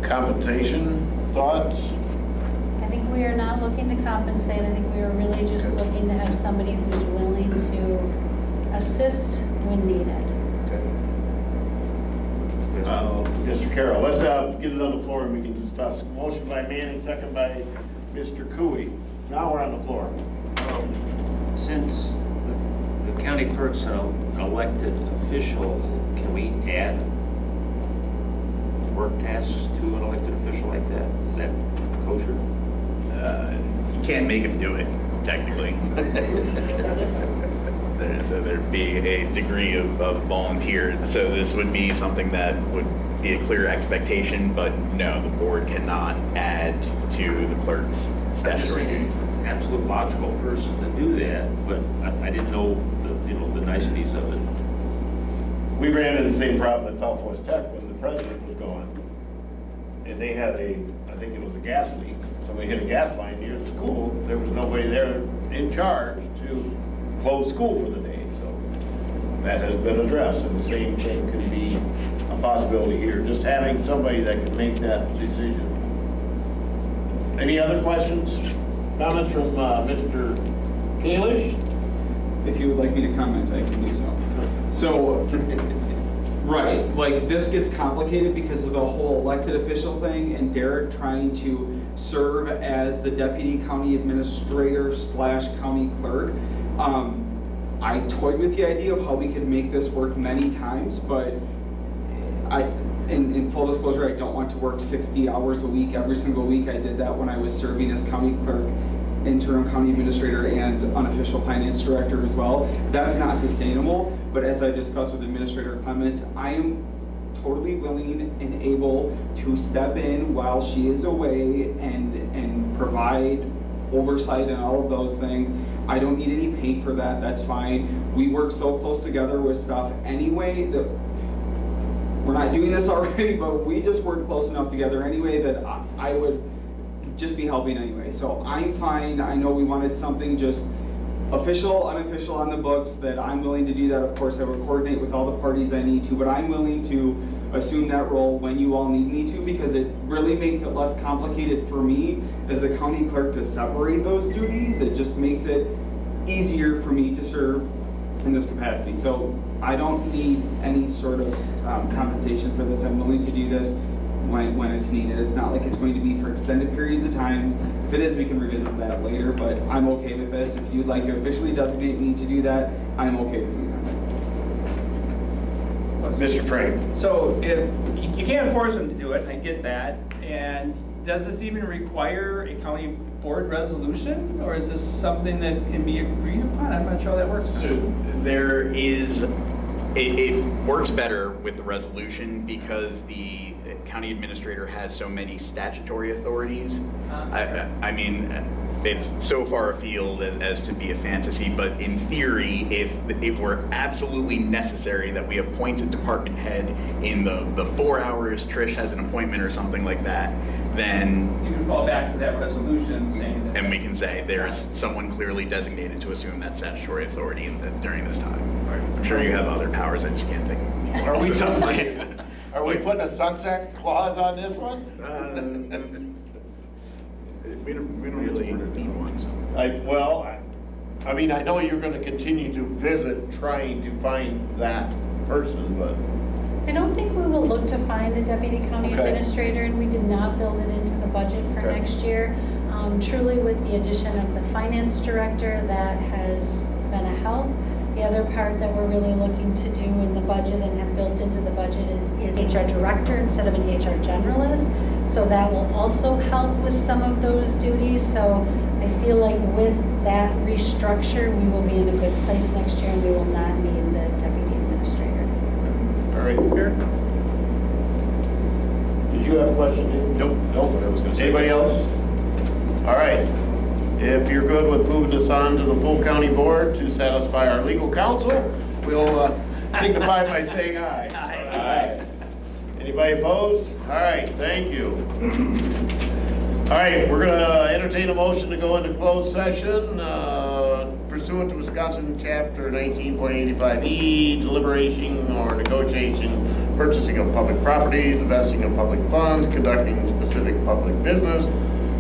Compensation, thoughts? I think we are not looking to compensate. I think we are really just looking to have somebody who's willing to assist when needed. Mr. Carroll, let's get it on the floor and we can discuss. Motion by Manning, second by Mr. Cooey. Now we're on the floor. Since the county clerk's an elected official, can we add work tasks to an elected official like that? Is that kosher? You can't make them do it, technically. So there'd be a degree of volunteer. So this would be something that would be a clear expectation, but no, the board cannot add to the clerk's statutory duties. An absolute logical person to do that, but I didn't know the niceties of it. We ran into the same problem at Southwest Tech when the president was gone. And they had I think it was a gas leak. Somebody hit a gas line near the school. There was nobody there in charge to close school for the day. So that has been addressed, and the same thing could be a possibility here. Just having somebody that can make that decision. Any other questions? Comments from Mr. Kalish? If you would like me to comment, I can do so. So, right, like this gets complicated because of the whole elected official thing and Derek trying to serve as the deputy county administrator / county clerk. I toyed with the idea of how we could make this work many times, but in full disclosure, I don't want to work 60 hours a week every single week. I did that when I was serving as county clerk, interim county administrator, and unofficial finance director as well. That's not sustainable, but as I discussed with Administrator Clements, I am totally willing and able to step in while she is away and provide oversight and all of those things. I don't need any pay for that, that's fine. We work so close together with stuff anyway that we're not doing this already, but we just work close enough together anyway that I would just be helping anyway. So I'm fine. I know we wanted something just official, unofficial on the books, that I'm willing to do that. Of course, I will coordinate with all the parties I need to, but I'm willing to assume that role when you all need me to, because it really makes it less complicated for me as a county clerk to separate those duties. It just makes it easier for me to serve in this capacity. So I don't need any sort of compensation for this. I'm willing to do this when it's needed. It's not like it's going to be for extended periods of time. If it is, we can revisit that later, but I'm okay with this. If you'd like to officially designate me to do that, I'm okay with doing that. Mr. Frank. So if, you can't force them to do it, I get that, and does this even require a county board resolution, or is this something that can be agreed upon? I'm not sure how that works. So there is, it works better with the resolution because the county administrator has so many statutory authorities. I mean, it's so far afield as to be a fantasy, but in theory, if it were absolutely necessary that we appoint a department head in the 4 hours Trish has an appointment or something like that, then You can fall back to that resolution saying that. and we can say there's someone clearly designated to assume that statutory authority during this time. I'm sure you have other powers, I just can't think. Are we Something like that. Are we putting a sunset clause on this one? We don't really need one, so. I mean, I know you're gonna continue to visit, trying to find that person, but. I don't think we will look to find a deputy county Okay. administrator, and we did not build it into the budget for Okay. next year. Truly, with the addition of the finance director, that has been a help. The other part that we're really looking to do in the budget and have built into the budget is HR director instead of an HR generalist. So that will also help with some of those duties. So I feel like with that restructure, we will be in a good place next year, and we will not need the deputy administrator. All right, here. Did you have a question, Dave? Nope, what I was gonna say. Anybody else? All right. If you're good with moving this on to the full county board to satisfy our legal counsel, we'll signify by saying aye. Aye. Anybody opposed? All right, thank you. All right, we're gonna entertain a motion to go into closed session pursuant to Wisconsin Chapter 19.85E, deliberation or negotiation, purchasing of public property, investing of public funds, conducting specific public business.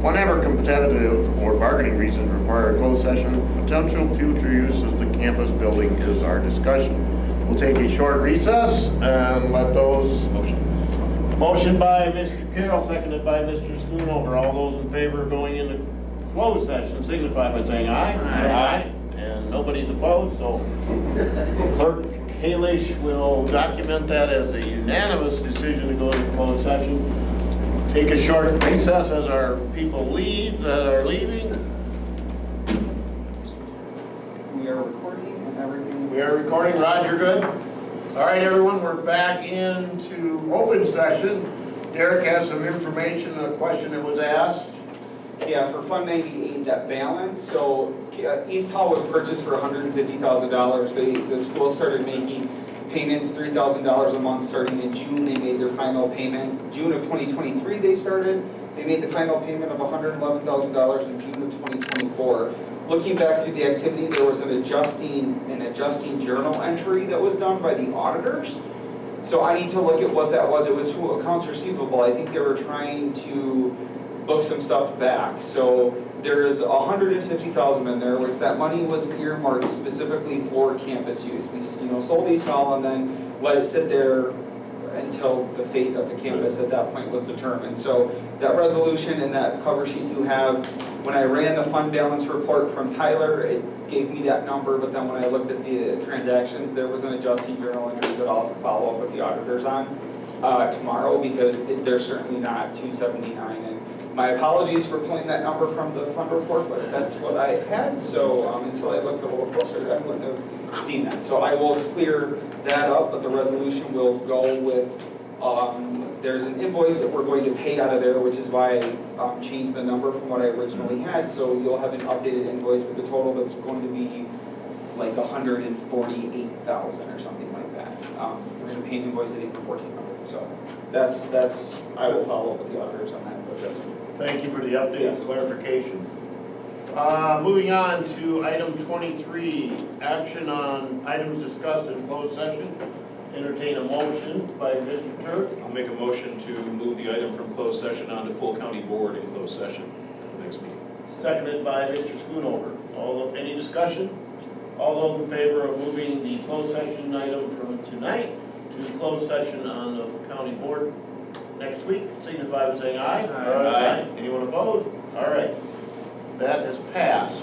Whenever competitive or bargaining reasons require a closed session, potential future use of the campus building is our discussion. We'll take a short recess and let those. Motion by Mr. Carroll, seconded by Mr. Schoonover. All those in favor of going into closed session signify by saying aye. Aye. And nobody's opposed, so Clerk Kalish will document that as a unanimous decision to go into closed session. Take a short recess as our people leave that are leaving. We are recording and everything. We are recording. Rod, you're good? All right, everyone, we're back into open session. Derek has some information, a question that was asked. Yeah, for Fund 98, that balance, so East Hall was purchased for $150,000. The school started making payments, $3,000 a month starting in June. They made their final payment. June of 2023 they started. They made the final payment of $111,000 in June of 2024. Looking back through the activity, there was an adjusting journal entry that was done by the auditors. So I need to look at what that was. It was to accounts receivable. I think they were trying to book some stuff back. So there's $150,000 in there, which that money was earmarked specifically for campus use. We, sold East Hall and then let it sit there until the fate of the campus at that point was determined. So that resolution and that cover sheet you have, when I ran the fund balance report from Tyler, it gave me that number, but then when I looked at the transactions, there was an adjusting journal entry that I'll have to follow up with the auditors on tomorrow, because they're certainly not 279. And my apologies for pulling that number from the fund report, but that's what I had. So until I looked a little closer, I wouldn't have seen that. So I will clear that up, but the resolution will go with, there's an invoice that we're going to pay out of there, which is why I changed the number from what I originally had. So you'll have an updated invoice with the total that's going to be like $148,000 or something like that. We're going to pay an invoice, I think, for $1,400. So that's, I will follow up with the auditors on that. But that's Thank you for the update and clarification. Moving on to item 23, action on items discussed in closed session. Entertain a motion by Mr. Turk. I'll make a motion to move the item from closed session on to full county board in closed session at the next meeting. Seconded by Mr. Schoonover. Any discussion? All those in favor of moving the closed session item from tonight to closed session on the county board next week, signify by saying aye. Aye. Anyone opposed? All right. That has passed.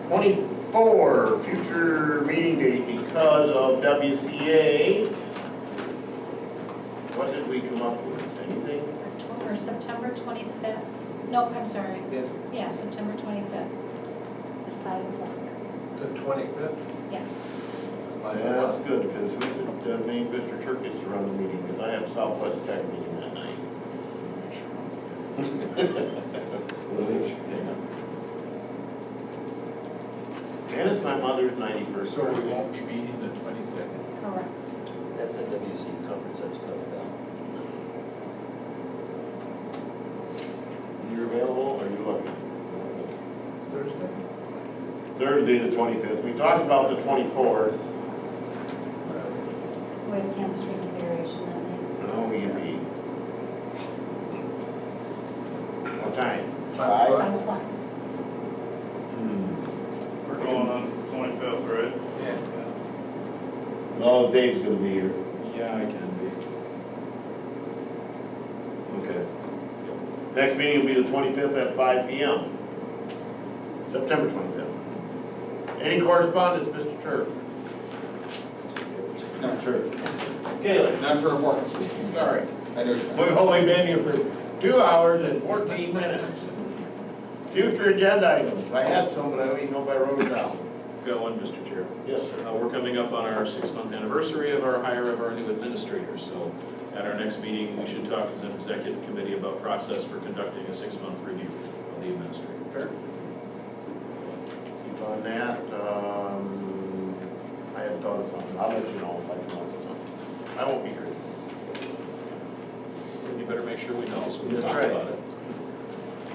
24, future meeting date because of WCA. What did we come up with? Anything? October, September 25th. No, I'm sorry. Yes. Yeah, September 25th at 5 o'clock. The 25th? Yes. Yeah, that's good, because who's it, me, Mr. Turkis to run the meeting, because I have Southwest Tech meeting that night. And it's my mother's 91st. So we won't be meeting the 22nd? Correct. That's a WC conference, I just have it down. You're available, or are you looking? Thursday? Thursday, the 25th. We talked about the 24th. We have campus reconfiguration that night. No, we can be. What time? 5 o'clock. We're going on 25th, right? Yeah. No, Dave's gonna be here. Yeah, I can be. Okay. Next meeting will be the 25th at 5 p.m. September 25th. Any correspondence, Mr. Turk? No, sure. Gaylor? None for reports. Sorry. I know. We've only been here for 2 hours and 14 minutes. Future agenda items. I had some, but I don't even know if I wrote it down. Got one, Mr. Chair. Yes, sir. We're coming up on our 6-month anniversary of our hire of our new administrator, so at our next meeting, we should talk as an executive committee about process for conducting a 6-month review of the administrator. Fair. Keep on that. I had thought of something. I'll let you know if I come up with something. I won't be here. Then you better make sure we know, so we can That's talk right. about it.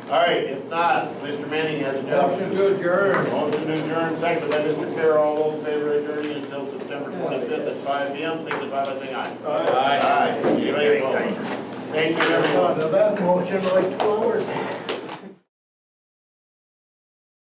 All right, if not, Mr. Manning has a job. Motion to adjourn. Motion to adjourn, seconded by Mr. Carroll. All those in favor of adjourning until September 25th at 5 p.m., signify by saying aye. Aye. Aye. Anybody opposed? Thank you, everyone. Now that motion like 2 hours.